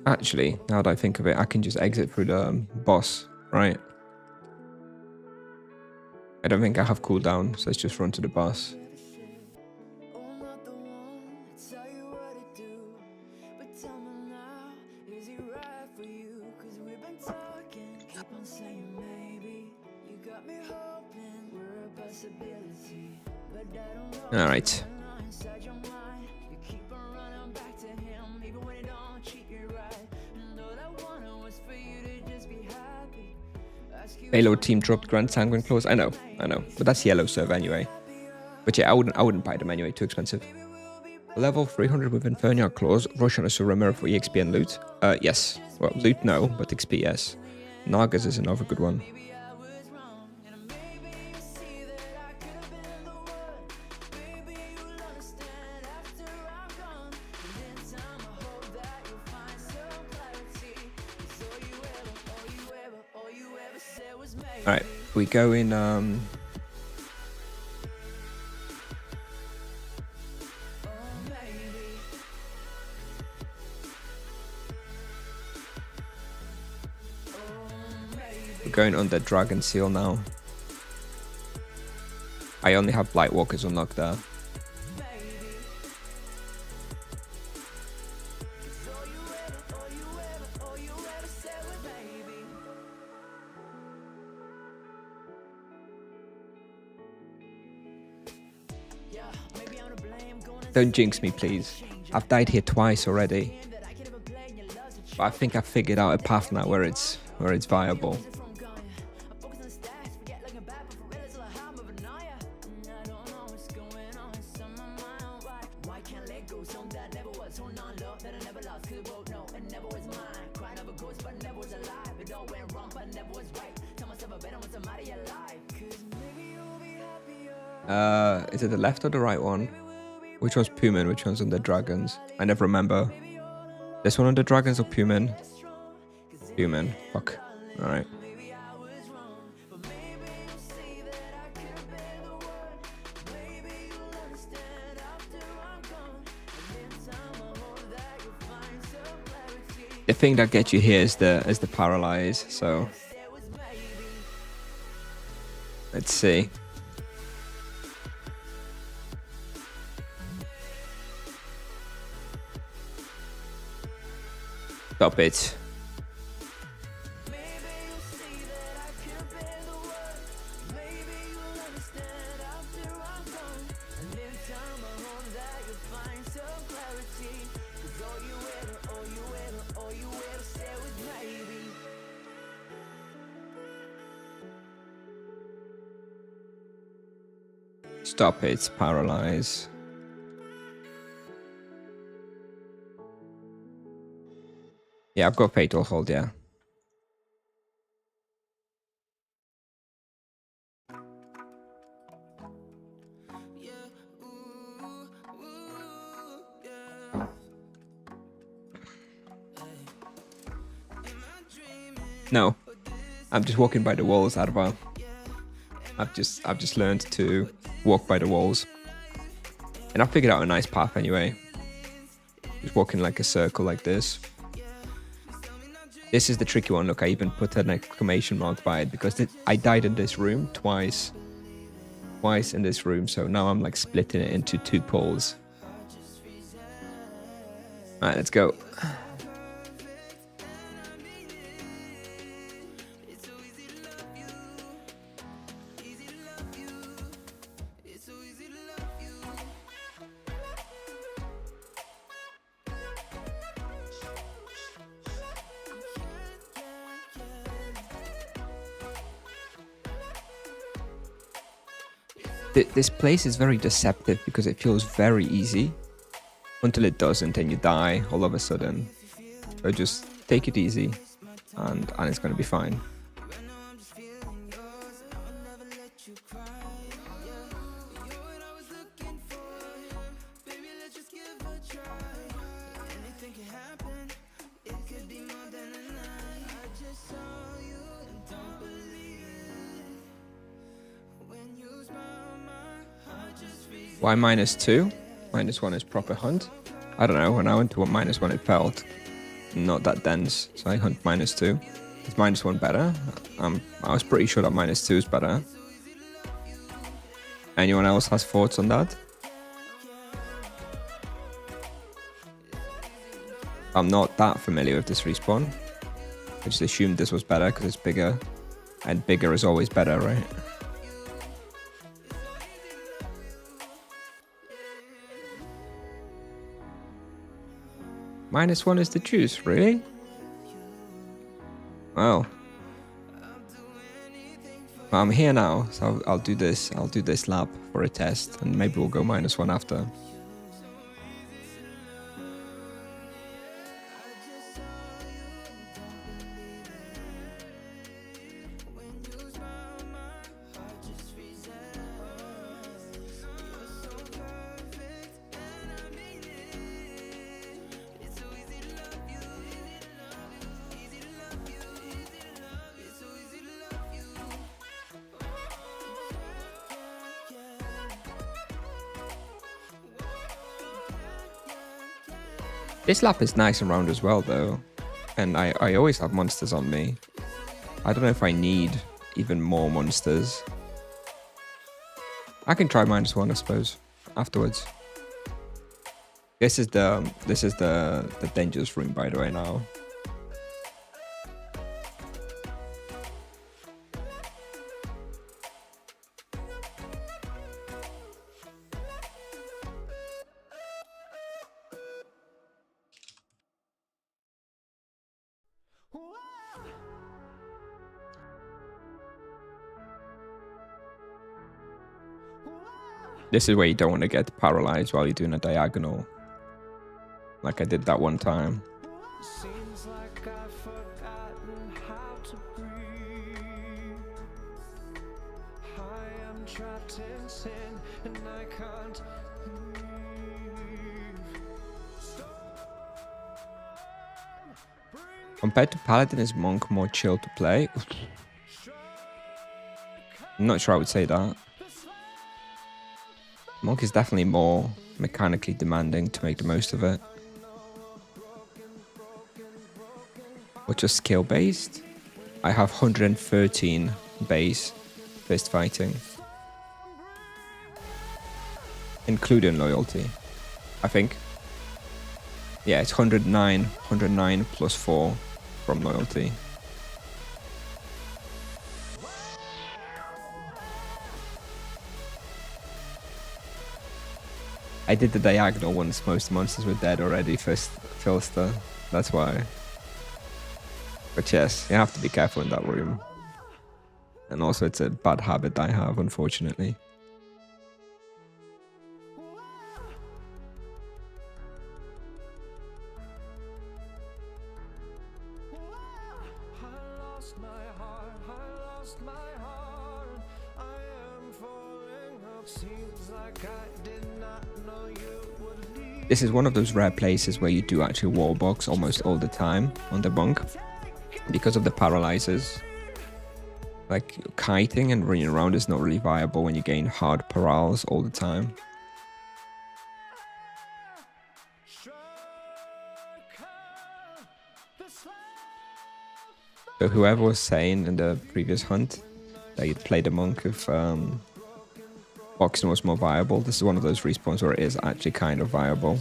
Actually, now that I think of it, I can just exit through the boss, right? I don't think I have cooldown, so let's just run to the boss. Alright. Halo team dropped Grand Sanguine Claws. I know, but that's yellow serve anyway. But yeah, I wouldn't buy them anyway. Too expensive. Level 300 with Infernial Claws. Rush on a Silver Mirror for EXP and loot. Yes. Well, loot no, but XP yes. Nagas is another good one. Alright, we go in we're going under Dragon Seal now. I only have Blightwalkers unlocked there. Don't jinx me, please. I've died here twice already. But I think I figured out a path now where it's viable. Is it the left or the right one? Which one's Pumin? Which one's on the dragons? I never remember. This one on the dragons or Pumin? Pumin. Fuck. Alright. The thing that gets you here is the paralyze, so let's see. Stop it. Stop it, paralyze. Yeah, I've got fatal hold, yeah. No, I'm just walking by the walls, Arva. I've just learned to walk by the walls, and I figured out a nice path anyway. Just walking like a circle like this. This is the tricky one. Look, I even put an exclamation mark by it because I died in this room twice in this room. So now I'm like splitting it into two poles. All right, let's go. This place is very deceptive because it feels very easy until it doesn't and you die all of a sudden. So just take it easy and it's going to be fine. Why -2? -1 is proper hunt. I don't know, when I went to -1 it felt not that dense, so I hunt -2. Is -1 better? I was pretty sure that -2 is better. Anyone else has thoughts on that? I'm not that familiar with this respawn. I just assumed this was better because it's bigger, and bigger is always better, right? -1 is the juice, really? Wow. Well, I'm here now, so I'll do this. I'll do this lap for a test, and maybe we'll go -1 after. This lap is nice and round as well, though, and I always have monsters on me. I don't know if I need even more monsters. I can try -1, I suppose, afterwards. This is the dangerous room, by the way, now. This is where you don't want to get paralyzed while you're doing a diagonal. Like I did that one time. Seems like I've forgotten how to breathe. Compared to Paladin, is Monk more chill to play? I'm not sure I would say that. Monk is definitely more mechanically demanding to make the most of it. Or just skill based? I have 113 base fist fighting. Including loyalty, I think. Yeah, it's 109 plus 4 from loyalty. I did the diagonal once most monsters were dead already, first Filster, that's why. But yes, you have to be careful in that room. And also it's a bad habit I have, unfortunately. This is one of those rare places where you do actually wallbox almost all the time on the monk because of the paralyzers. Like kiting and running around is not really viable when you gain hard parals all the time. So whoever was saying in the previous hunt that you'd play the monk if boxing was more viable, this is one of those respawns where it is actually kind of viable.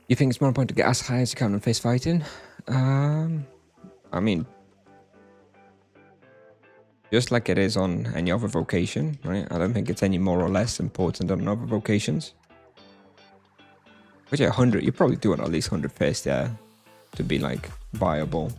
You think it's more important to get as high as you can on face fighting? I mean, just like it is on any other vocation, right? I don't think it's any more or less important than other vocations. But yeah, 100, you probably do it at least 100 first, yeah, to be like viable.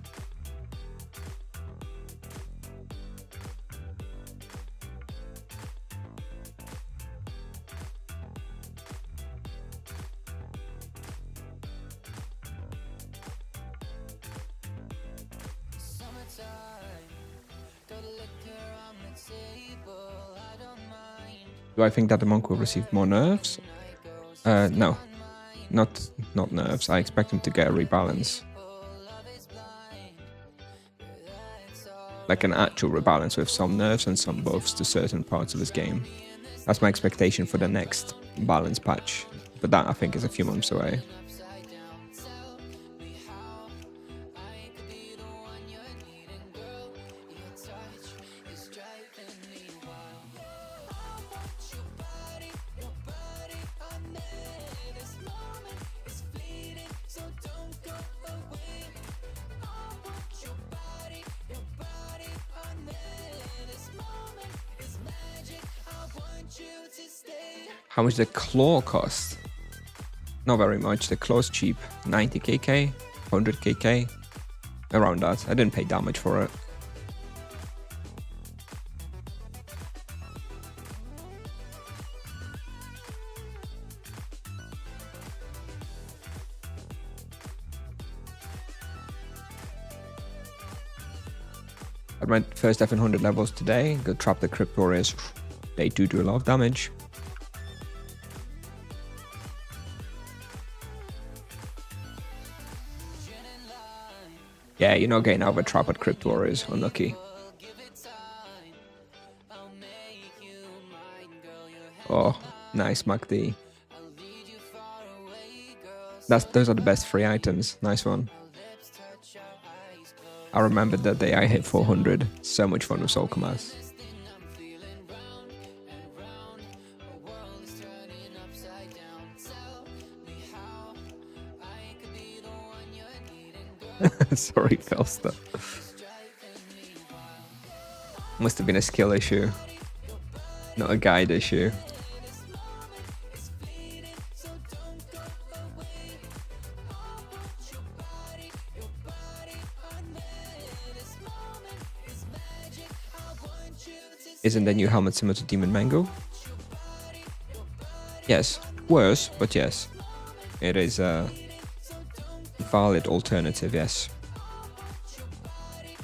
Do I think that the monk will receive more nerfs? No, not nerfs. I expect him to get a rebalance. Like an actual rebalance with some nerfs and some buffs to certain parts of his game. That's my expectation for the next balance patch. But that I think is a few months away. How much the claw cost? Not very much. The claw's cheap. 90kk, 100kk, around that. I didn't pay that much for it. At my first F100 levels today, go trap the Crypt Warriors. They do a lot of damage. Yeah, you're not getting out of a trap at Crypt Warriors. Unlucky. Oh, nice, MacD. Those are the best free items. Nice one. I remember that day I hit 400. So much fun with Soul Commas. Sorry, Felster. Must have been a skill issue, not a guide issue. Isn't the new helmet similar to Demon Mango? Yes, worse, but yes. It is a valid alternative, yes.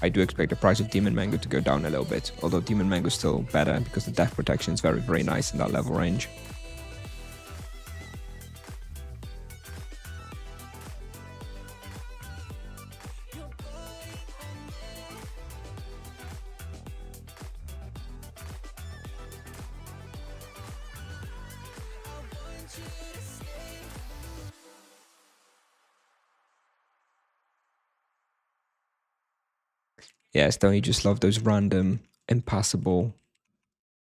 I do expect the price of Demon Mango to go down a little bit, although Demon Mango is still better because the death protection is very, very nice in that level range. Yes, don't you just love those random, impassable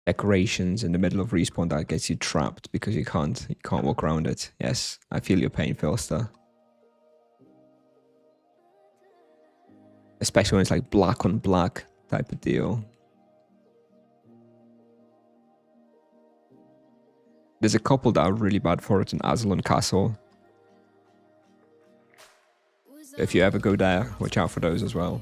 decorations in the middle of respawn that gets you trapped because you can't walk around it? Yes, I feel your pain, Philster. Especially when it's like black on black type of deal. There's a couple that are really bad for it in Azalon Castle. If you ever go there, watch out for those as well.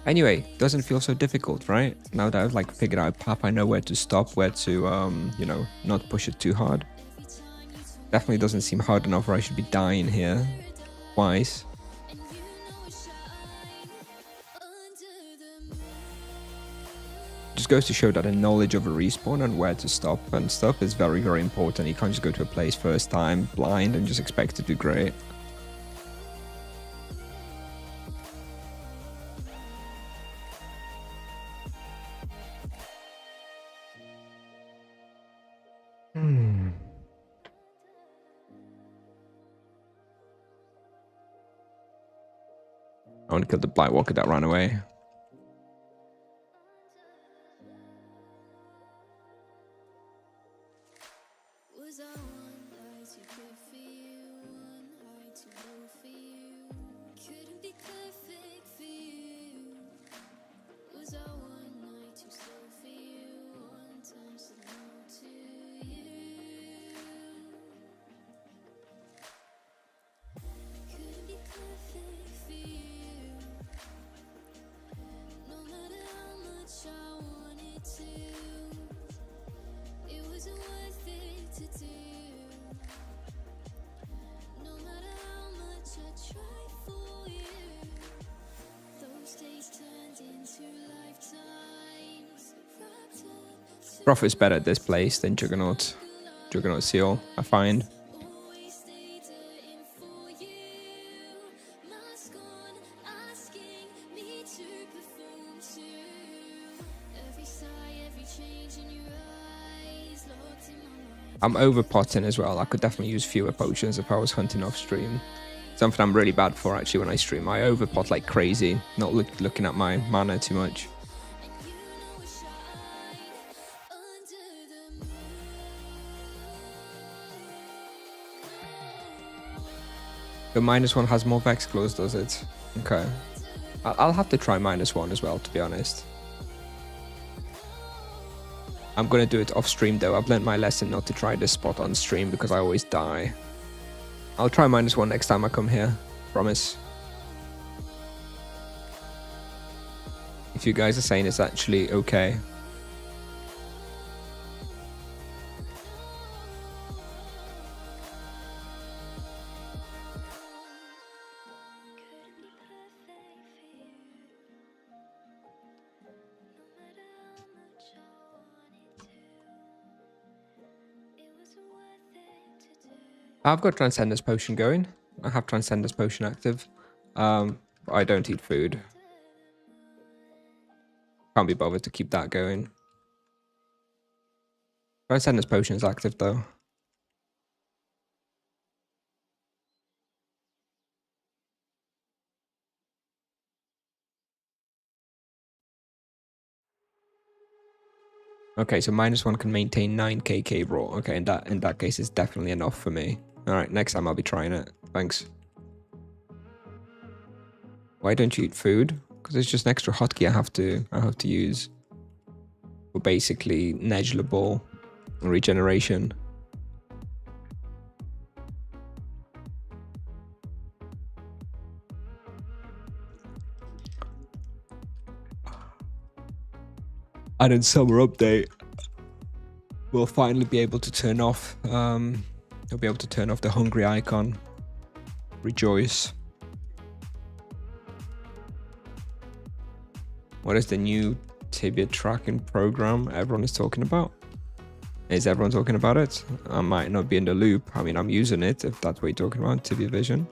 Anyway, doesn't feel so difficult, right? Now that I've like figured out path, I know where to stop, where to, you know, not push it too hard. Definitely doesn't seem hard enough where I should be dying here twice. Just goes to show that a knowledge of a respawn and where to stop and stuff is very, very important. You can't just go to a place first time blind and just expect to do great. I want to kill the Blight Walker that ran away. Prophet's better at this place than Juggernaut. Juggernaut Seal, I find. I'm over potting as well. I could definitely use fewer potions if I was hunting off stream. Something I'm really bad for actually when I stream. I over pot like crazy, not looking at my mana too much. The -1 has more Vex Claws, does it? Okay. I'll have to try -1 as well, to be honest. I'm gonna do it off stream though. I've learned my lesson not to try this spot on stream because I always die. I'll try -1 next time I come here. Promise. If you guys are saying it's actually okay. I've got Transcendence Potion going. I have Transcendence Potion active. I don't eat food. Can't be bothered to keep that going. Transcendence Potion is active though. Okay, so -1 can maintain 9 KK raw. Okay, in that case, it's definitely enough for me. All right, next time I'll be trying it. Thanks. Why don't you eat food? Because it's just an extra hotkey I have to use for basically negligible regeneration. And in summer update, we'll finally be able to turn off. We'll be able to turn off the hungry icon. Rejoice. What is the new Tibia tracking program everyone is talking about? Is everyone talking about it? I might not be in the loop. I mean, I'm using it if that's what you're talking about, Tibia Vision.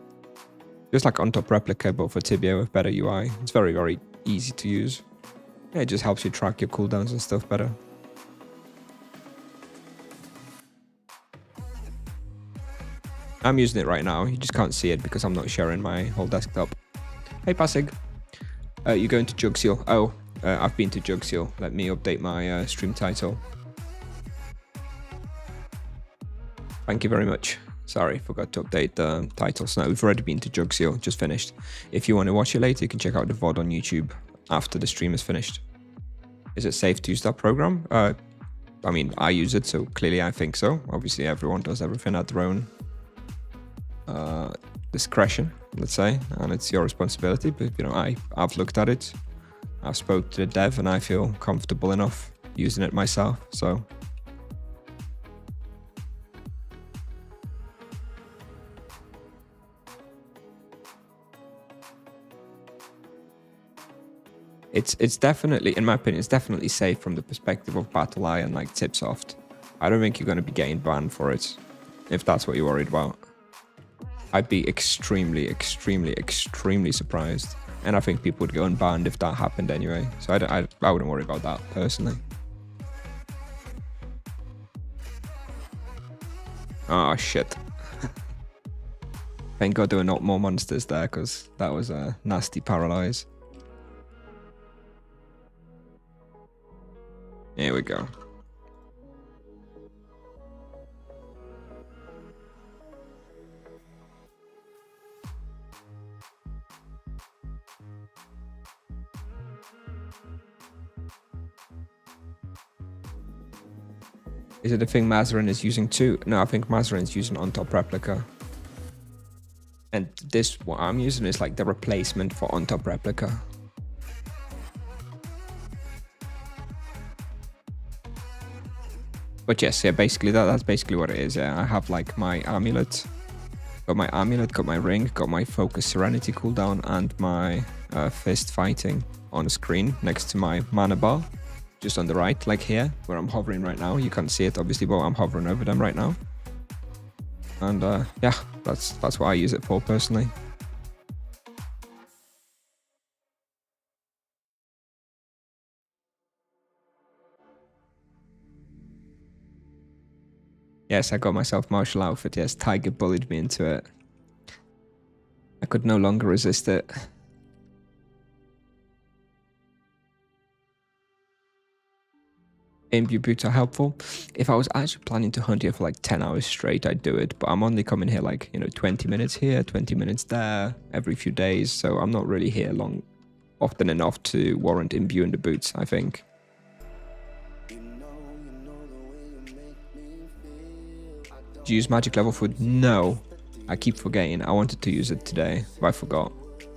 Just like on top replica, but for Tibia with better UI. It's very, very easy to use. Yeah, it just helps you track your cooldowns and stuff better. I'm using it right now. You just can't see it because I'm not sharing my whole desktop. Hey, Passig. You're going to Jugseal. Oh, I've been to Jugseal. Let me update my stream title. Thank you very much. Sorry, forgot to update the titles. No, we've already been to Jugseal, just finished. If you want to watch it later, you can check out the VOD on YouTube after the stream is finished. Is it safe to use that program? I mean, I use it, so clearly I think so. Obviously, everyone does everything at their own discretion, let's say, and it's your responsibility. But, you know, I've looked at it. I've spoke to the dev, and I feel comfortable enough using it myself, so... It's definitely, in my opinion, it's definitely safe from the perspective of BattleEye and like Tipsoft. I don't think you're going to be getting banned for it, if that's what you're worried about. I'd be extremely, extremely, extremely surprised. And I think people would go unbanned if that happened anyway. So I wouldn't worry about that personally. Oh shit. Thank God there were not more monsters there, because that was a nasty paralyze. Here we go. Is it the thing Mazarin is using too? No, I think Mazarin is using on top replica. And this, what I'm using is like the replacement for on top replica. But yes, yeah, basically that's basically what it is. Yeah, I have like my amulet, got my ring, got my focus serenity cooldown, and my fist fighting on the screen next to my mana bar, just on the right, like here where I'm hovering right now. You can't see it obviously, but I'm hovering over them right now. And yeah, that's what I use it for personally. Yes, I got myself martial outfit. Yes, Tiger bullied me into it. I could no longer resist it. Imbue boots are helpful. If I was actually planning to hunt here for like 10 hours straight, I'd do it. But I'm only coming here like, you know, 20 minutes here, 20 minutes there, every few days. So I'm not really here often enough to warrant imbuing the boots, I think. Do you use magic level food? No. I keep forgetting. I wanted to use it today, but I forgot.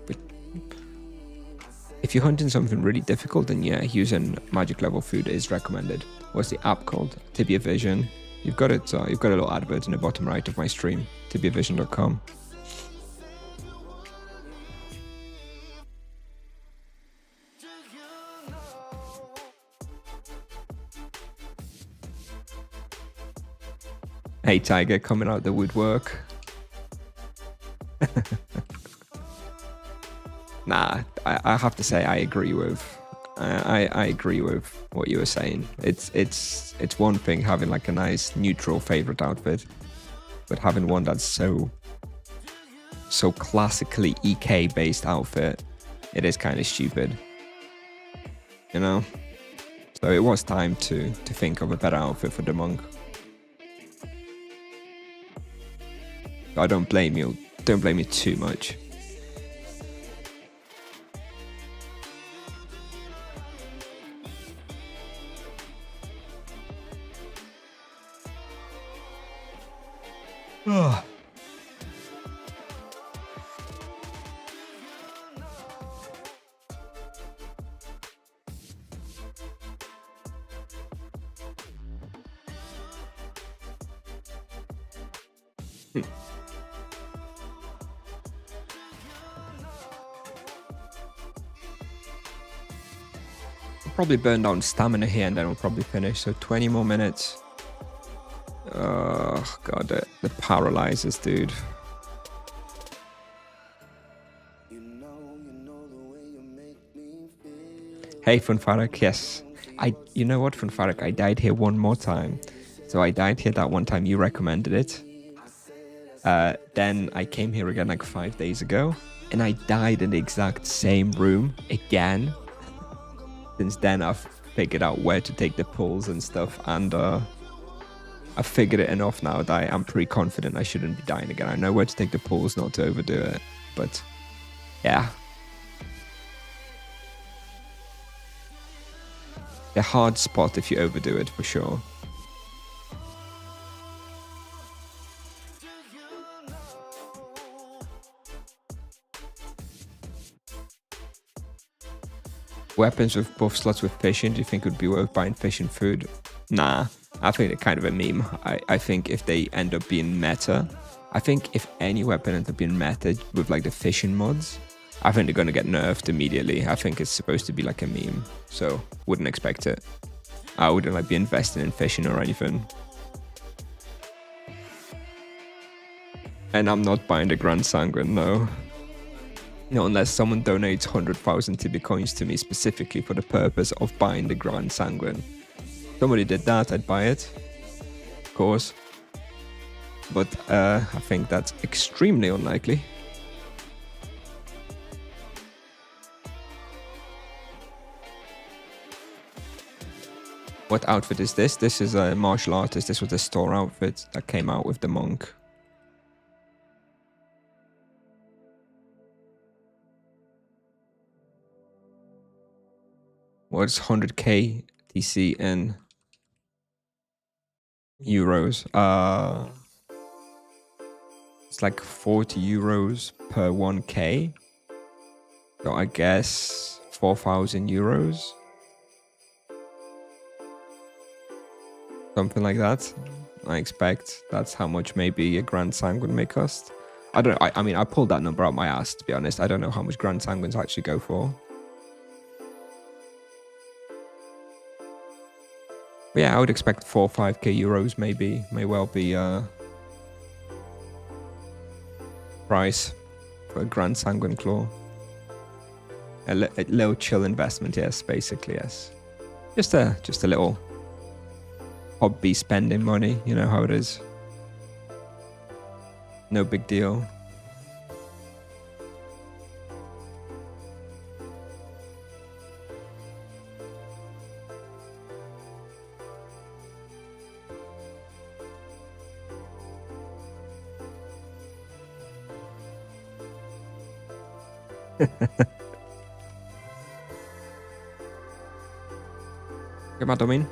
But if you're hunting something really difficult, then yeah, using magic level food is recommended. What's the app called? Tibia Vision. You've got it. You've got a little advert in the bottom right of my stream. tibiavision.com. Hey Tiger, coming out the woodwork. Nah, I have to say I agree with. I agree with what you were saying. It's one thing having like a nice neutral favorite outfit, but having one that's so classically EK based outfit, it is kind of stupid. You know, So it was time to think of a better outfit for the monk. I don't blame you. Don't blame me too much. Ugh. Probably burn down stamina here and then we'll probably finish. So 20 more minutes. Oh god, the paralyzers, dude. Hey Funfarak, yes. You know what, Funfarak, I died here one more time. So I died here that one time you recommended it. Then I came here again like 5 days ago. And I died in the exact same room again. Since then, I've figured out where to take the pulls and stuff, and I've figured it enough now that I'm pretty confident I shouldn't be dying again. I know where to take the pulls, not to overdo it, but yeah. A hard spot if you overdo it, for sure. Weapons with buff slots with fishing, do you think it would be worth buying fishing food? Nah, I think they're kind of a meme. I think if they end up being meta, I think if any weapon ends up being meta with like the fishing mods, I think they're going to get nerfed immediately. I think it's supposed to be like a meme, so wouldn't expect it. I wouldn't like be investing in fishing or anything. And I'm not buying the Grand Sanguine, no. No, unless someone donates 100,000 Tibia coins to me specifically for the purpose of buying the Grand Sanguine. If somebody did that, I'd buy it, of course. But I think that's extremely unlikely. What outfit is this? This is a martial artist. This was the store outfit that came out with the monk. What's 100k TC in euros? It's like 40 euros per 1k. So I guess 4,000 euros. Something like that. I expect that's how much maybe a Grand Sanguine may cost. I mean, I pulled that number out my ass, to be honest. I don't know how much Grand Sanguines actually go for. But yeah, I would expect 4 or 5k euros maybe. May well be price for a Grand Sanguine Claw. A little chill investment, yes, basically, yes. Just a little hobby spending money, you know how it is. No big deal. Come on, Domin.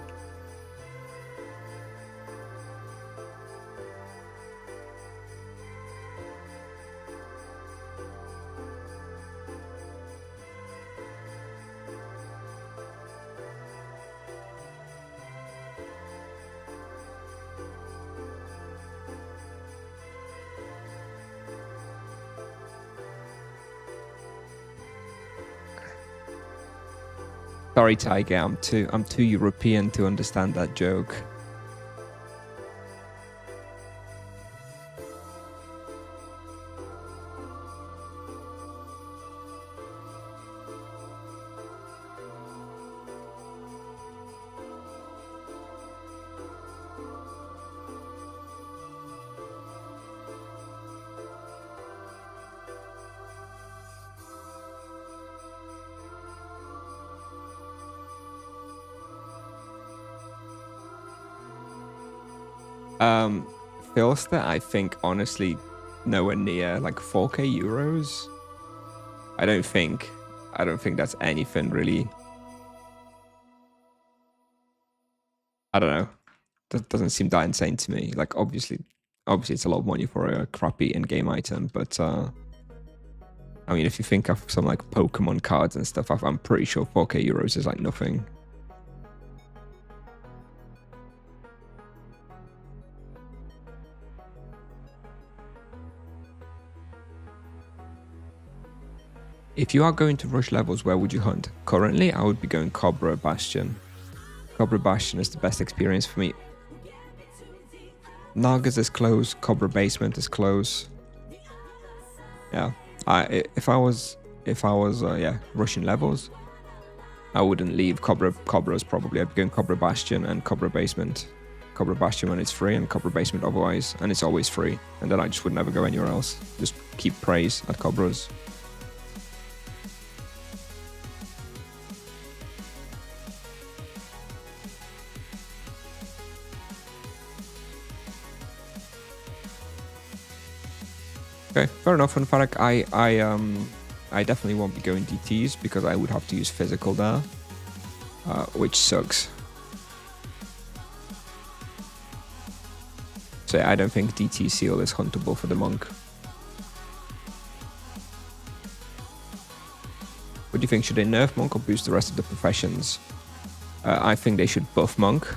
Sorry, Tiger. I'm too European to understand that joke. Filster, I think, honestly, nowhere near like 4k euros. I don't think that's anything really. I don't know. That doesn't seem that insane to me. Like obviously it's a lot of money for a crappy in-game item, but I mean, if you think of some like Pokemon cards and stuff, I'm pretty sure 4k euros is like nothing. If you are going to rush levels, where would you hunt? Currently, I would be going Cobra Bastion. Cobra Bastion is the best experience for me. Nagas is close, Cobra Basement is close. Yeah, if I was rushing levels, I wouldn't leave Cobras probably. I'd be going Cobra Bastion and Cobra Basement. Cobra Bastion when it's free and Cobra Basement otherwise, and it's always free. And then I just would never go anywhere else. Just keep praise at Cobras. Okay, fair enough. On Farak, I definitely won't be going DTs because I would have to use physical there, which sucks. So yeah, I don't think DT Seal is huntable for the monk. What do you think? Should they nerf monk or boost the rest of the professions? I think they should buff monk.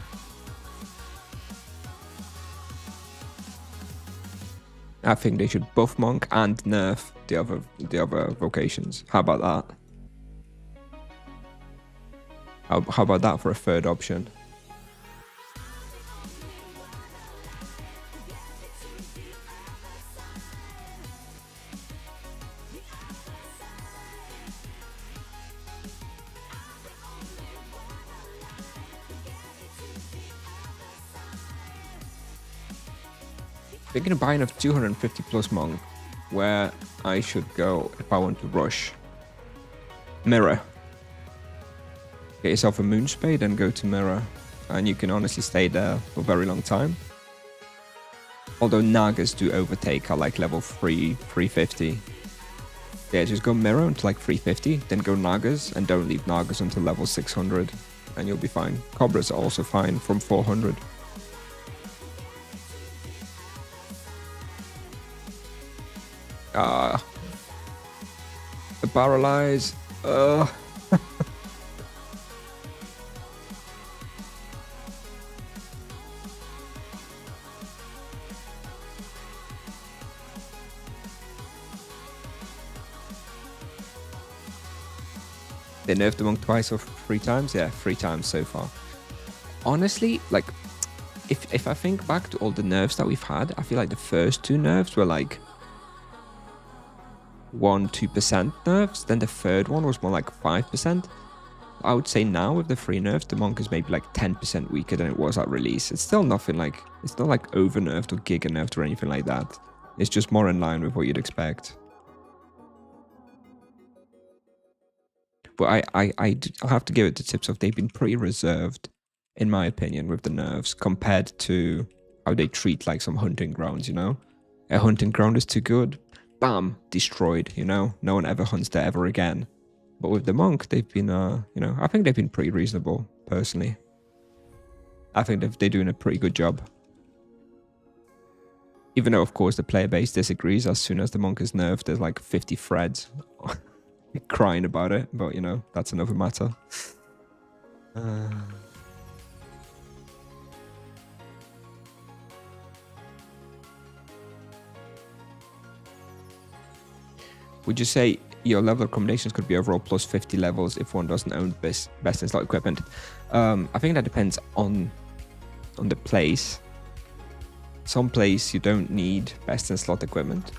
I think they should buff monk and nerf the other vocations. How about that? How about that for a third option? Thinking of buying a 250 plus monk, where I should go if I want to rush. Mirror. Get yourself a moon spade and go to Mirror, and you can honestly stay there for a very long time. Although Nagas do overtake at like level 350. Yeah, just go Mirror until like 350, then go Nagas, and don't leave Nagas until level 600, and you'll be fine. Cobras are also fine from 400. The paralyze. They nerfed the monk twice or 3 times? Yeah, 3 times so far. Honestly, like, if I think back to all the nerfs that we've had, I feel like the first 2 nerfs were like 1-2% nerfs, then the third one was more like 5%. I would say now with the 3 nerfs, the monk is maybe like 10% weaker than it was at release. It's still nothing like, it's not like over nerfed or giga nerfed or anything like that. It's just more in line with what you'd expect. But I have to give it the tips of they've been pretty reserved, in my opinion, with the nerfs compared to how they treat like some hunting grounds, you know? A hunting ground is too good, bam, destroyed, you know? No one ever hunts there ever again. But with the monk, they've been, you know, I think they've been pretty reasonable, personally. I think they're doing a pretty good job. Even though, of course, the player base disagrees. As soon as the monk is nerfed, there's like 50 threads crying about it. But, you know, that's another matter. Would you say your level of combinations could be overall plus 50 levels if one doesn't own best in slot equipment? I think that depends on the place. Some place you don't need best in slot equipment.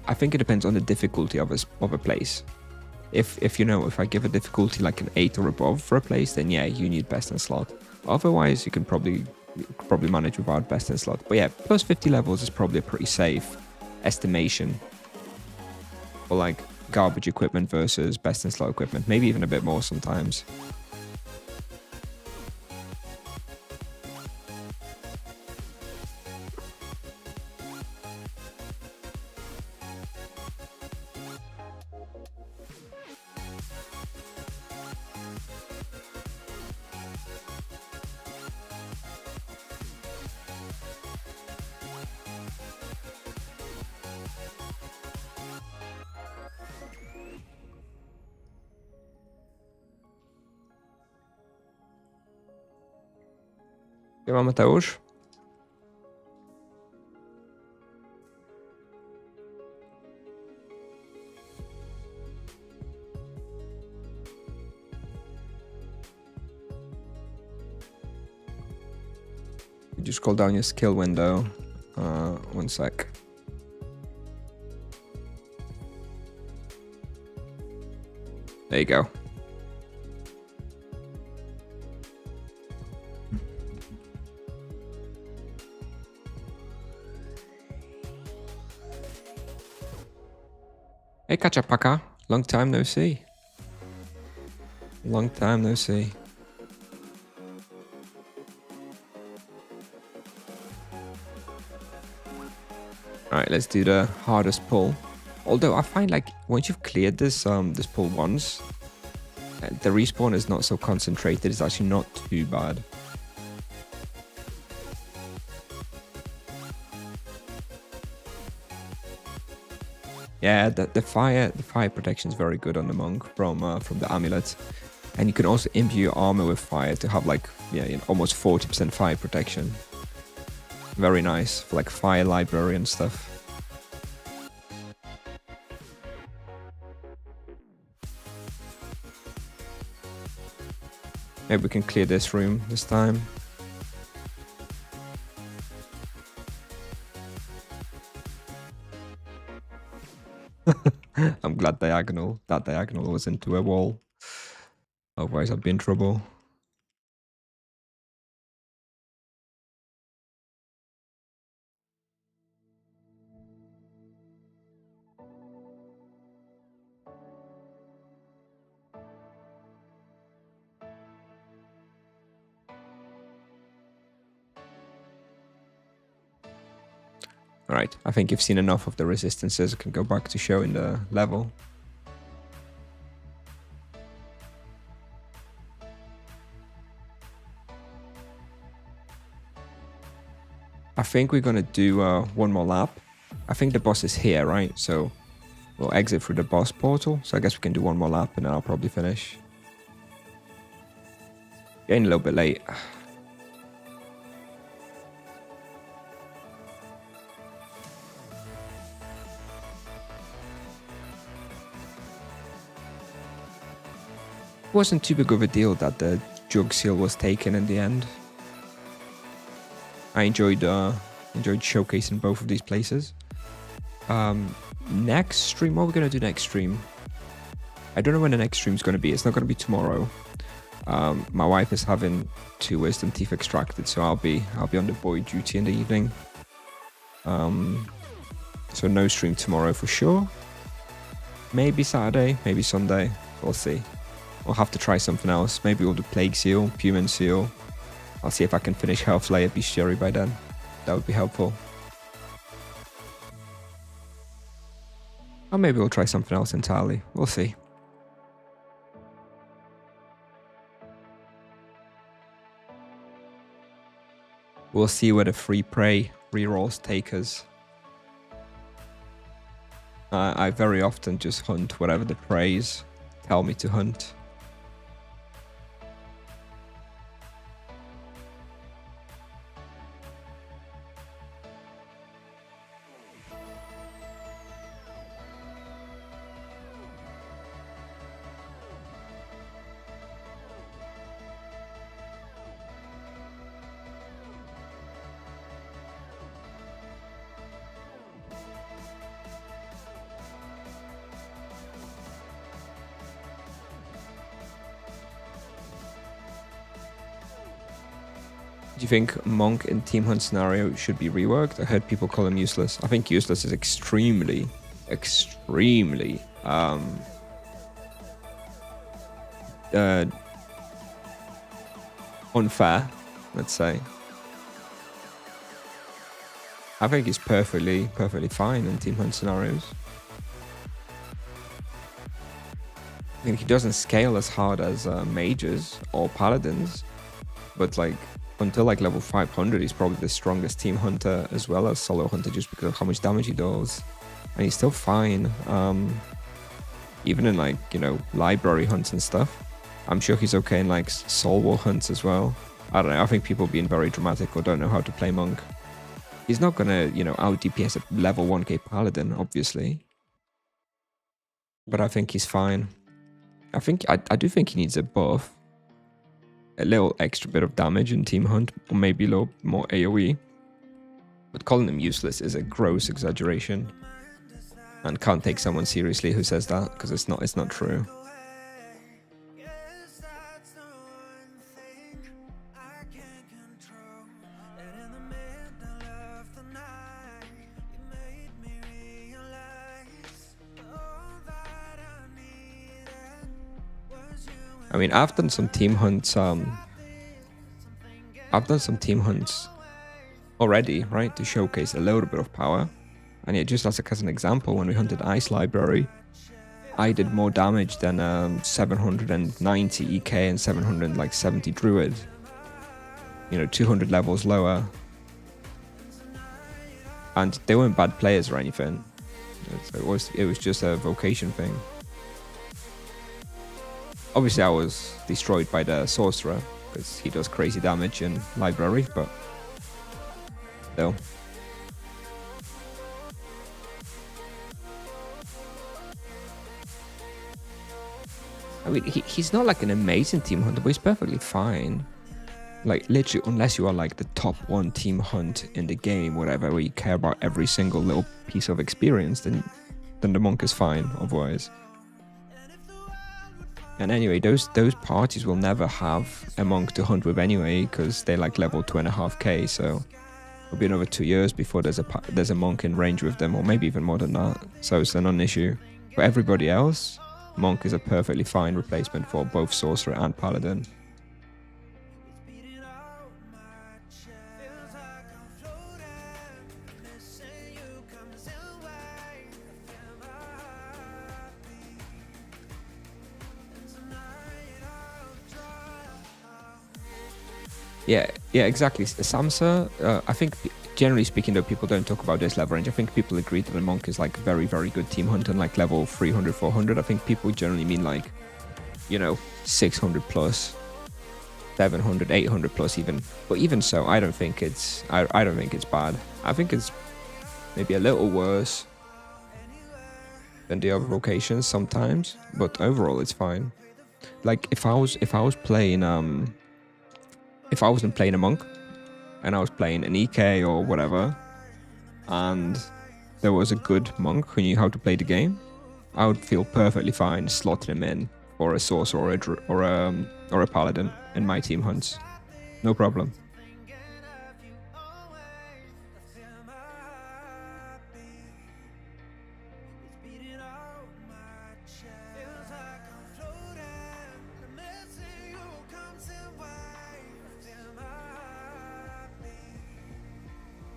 I think it depends on the difficulty of a place. If you know, if I give a difficulty like an 8 or above for a place, then yeah, you need best in slot. Otherwise, you can probably manage without best in slot. But yeah, plus 50 levels is probably a pretty safe estimation for like garbage equipment versus best in slot equipment. Maybe even a bit more sometimes. Siema Mateusz. You just scroll down your skill window. One sec. There you go. Hey Kachapaka, long time no see. Long time no see. Alright, let's do the hardest pull. Although I find like once you've cleared this this pull once, the respawn is not so concentrated. It's actually not too bad. Yeah, the fire protection is very good on the monk from the amulet, and you can also imbue your armor with fire to have like almost 40% fire protection. Very nice for like fire library and stuff. Maybe we can clear this room this time. I'm glad that diagonal was into a wall. Otherwise I'd be in trouble. Alright, I think you've seen enough of the resistances. I can go back to showing the level. I think we're gonna do one more lap. I think the boss is here, right? So we'll exit through the boss portal. So I guess we can do one more lap and then I'll probably finish. Getting a little bit late. It wasn't too big of a deal that the jug seal was taken in the end. I enjoyed showcasing both of these places. Next stream, what are we gonna do next stream? I don't know when the next stream's gonna be. It's not gonna be tomorrow. My wife is having 2 wisdom teeth extracted, so I'll be on the boy duty in the evening. So no stream tomorrow for sure. Maybe Saturday, maybe Sunday. We'll see. We'll have to try something else. Maybe we'll do Plague Seal, Human Seal. I'll see if I can finish Health Layer Bestiary by then. That would be helpful. Or maybe we'll try something else entirely. We'll see. We'll see where the free prey rerolls take us. I very often just hunt whatever the preys tell me to hunt. Do you think Monk in Team Hunt scenario should be reworked? I heard people call him useless. I think useless is extremely unfair, let's say. I think he's perfectly fine in Team Hunt scenarios. I think he doesn't scale as hard as mages or paladins, but like until like level 500 he's probably the strongest team hunter as well as solo hunter, just because of how much damage he does, and he's still fine even in like library hunts and stuff. I'm sure he's okay in like soul war hunts as well. I don't know. I think people being very dramatic or don't know how to play monk. He's not gonna, out DPS a level 1k paladin, obviously. But I think he's fine. I do think he needs a buff. A little extra bit of damage in Team Hunt, or maybe a little more AoE. But calling him useless is a gross exaggeration. And can't take someone seriously who says that, because it's not true. I mean, I've done some team hunts. I've done some team hunts already, right, to showcase a little bit of power. And yeah, just as an example, when we hunted Ice Library, I did more damage than 790 EK and 770 Druid. 200 levels lower. And they weren't bad players or anything. So it was just a vocation thing. Obviously, I was destroyed by the sorcerer because he does crazy damage in library, but still. I mean, he's not like an amazing team hunter, but he's perfectly fine. Like, literally, unless you are like the top 1 team hunt in the game, whatever, where you care about every single little piece of experience, then the monk is fine otherwise. And anyway, those parties will never have a monk to hunt with anyway, because they're like level 2.5k, so it'll be another 2 years before there's a monk in range with them, or maybe even more than that, so it's a non-issue. For everybody else, monk is a perfectly fine replacement for both sorcerer and paladin. Yeah, exactly. Samsa, I think generally speaking, though, people don't talk about this level range. I think people agree that the monk is like very, very good team hunter, like level 300, 400. I think people generally mean like, 600 plus, 700, 800 plus even. But even so, I don't think it's bad. I think it's maybe a little worse than the other vocations sometimes, but overall it's fine. Like if I was playing if I wasn't playing a monk and I was playing an EK or whatever, and there was a good monk who knew how to play the game, I would feel perfectly fine slotting him in for a sorcerer or a paladin in my team hunts. No problem.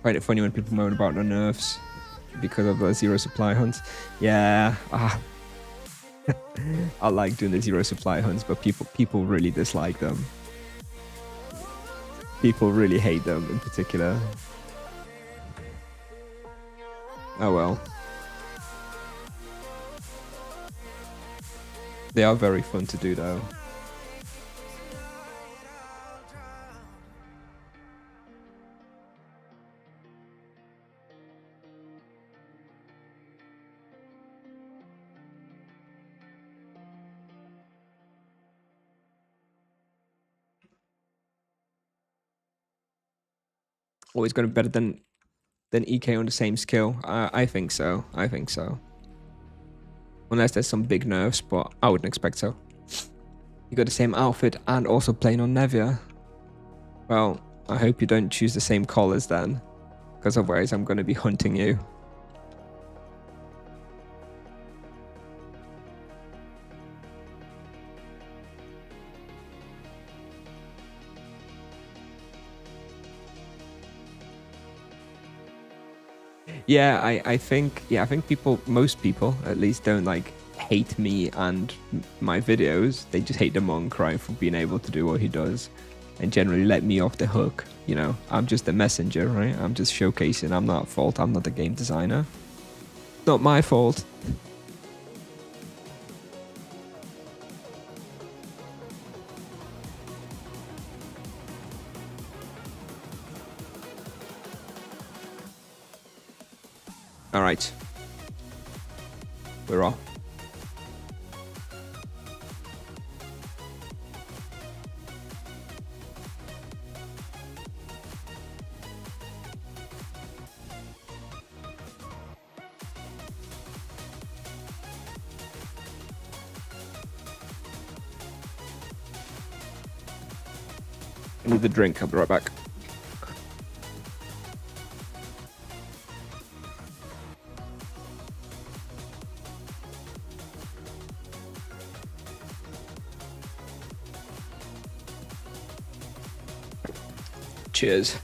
Find it funny when people moan about the nerfs because of the zero supply hunts. Yeah, I like doing the zero supply hunts, but people really dislike them. People really hate them in particular. Oh well. They are very fun to do though. Always got to be better than EK on the same skill. I think so. Unless there's some big nerfs, but I wouldn't expect so. You got the same outfit and also playing on Nevia. Well, I hope you don't choose the same colors then, because otherwise I'm going to be hunting you. Yeah, I think most people at least don't like hate me and my videos. They just hate the monk, right, for being able to do what he does and generally let me off the hook. I'm just a messenger, right? I'm just showcasing. I'm not at fault. I'm not the game designer. Not my fault. All right. We're off. I need the drink. I'll be right back. Cheers.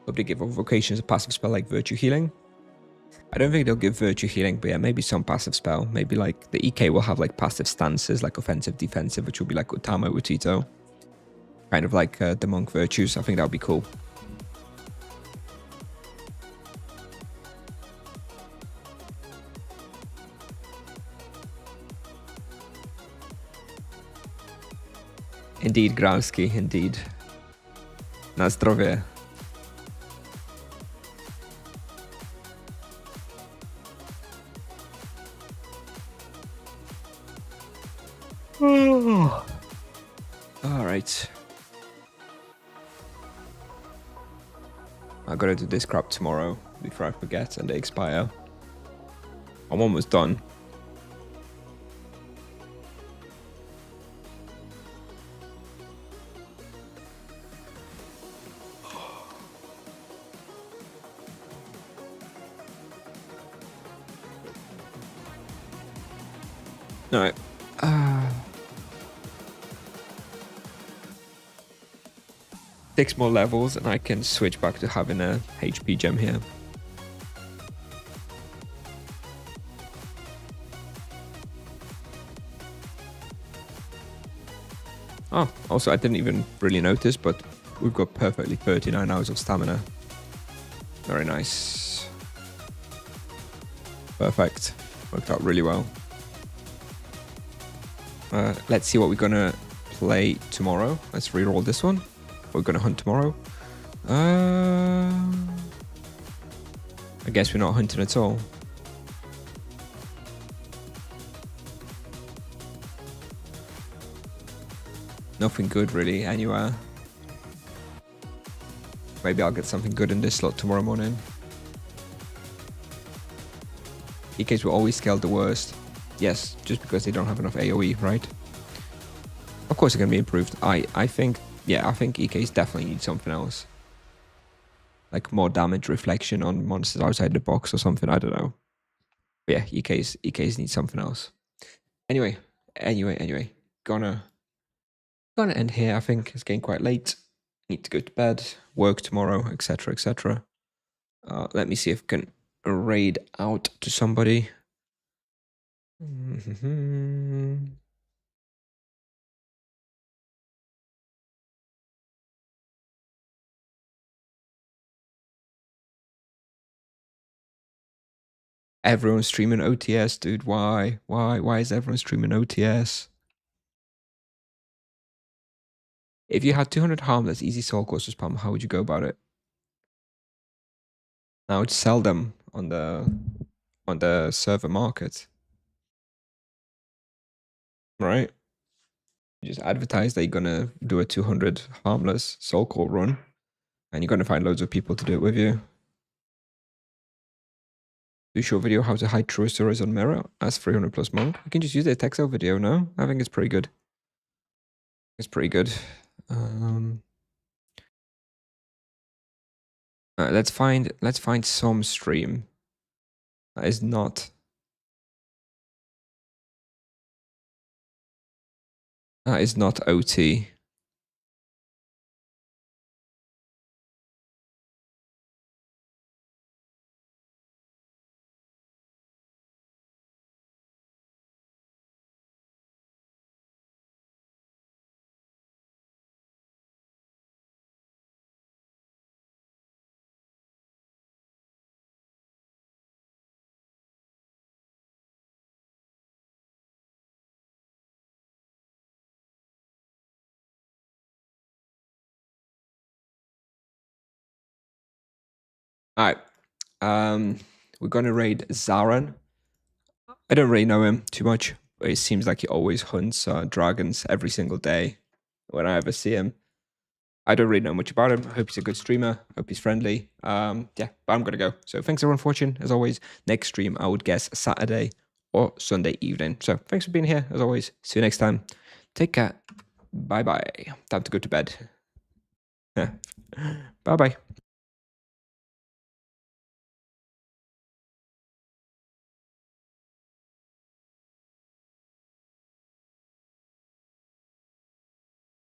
Hope they give Vocation a passive spell like Virtue Healing. I don't think they'll give Virtue Healing, but yeah, maybe some passive spell. Maybe like the EK will have like passive stances, like offensive, defensive, which will be like Utama, Utito. Kind of like the Monk Virtues. I think that would be cool. Indeed, Gralski, indeed. Na zdrowie. All right. I gotta do this crap tomorrow before I forget and they expire. I'm almost done. All right. 6 more levels and I can switch back to having a HP gem here. Oh, also I didn't even really notice, but we've got perfectly 39 hours of stamina. Very nice. Perfect. Worked out really well. Let's see what we're gonna play tomorrow. Let's reroll this one. We're gonna hunt tomorrow. I guess we're not hunting at all. Nothing good really anywhere. Maybe I'll get something good in this slot tomorrow morning. EKs will always scale the worst. Yes, just because they don't have enough AoE, right? Of course it can be improved. I think EKs definitely need something else. Like more damage reflection on monsters outside the box or something, I don't know. But yeah, EKs need something else. Anyway. Gonna end here, I think. It's getting quite late. Need to go to bed, work tomorrow, etc, etc. Let me see if I can raid out to somebody. Everyone's streaming OTS, dude. Why? Why is everyone streaming OTS? If you had 200 harmless easy soul course to spam, how would you go about it? I would sell them on the server market. Right? You just advertise that you're gonna do a 200 harmless soul core run, and you're gonna find loads of people to do it with you. Do short video how to hide true stories on mirror as 300 plus monk. You can just use the text video, no? I think it's pretty good. It's pretty good. Let's find some stream that is not OT. All right. We're gonna raid Zaran. I don't really know him too much, but it seems like he always hunts dragons every single day when I ever see him. I don't really know much about him. I hope he's a good streamer. Hope he's friendly. Yeah, but I'm gonna go. So thanks everyone for watching. As always, next stream I would guess Saturday or Sunday evening. So thanks for being here. As always, see you next time. Take care. Bye bye. Time to go to bed. Bye bye.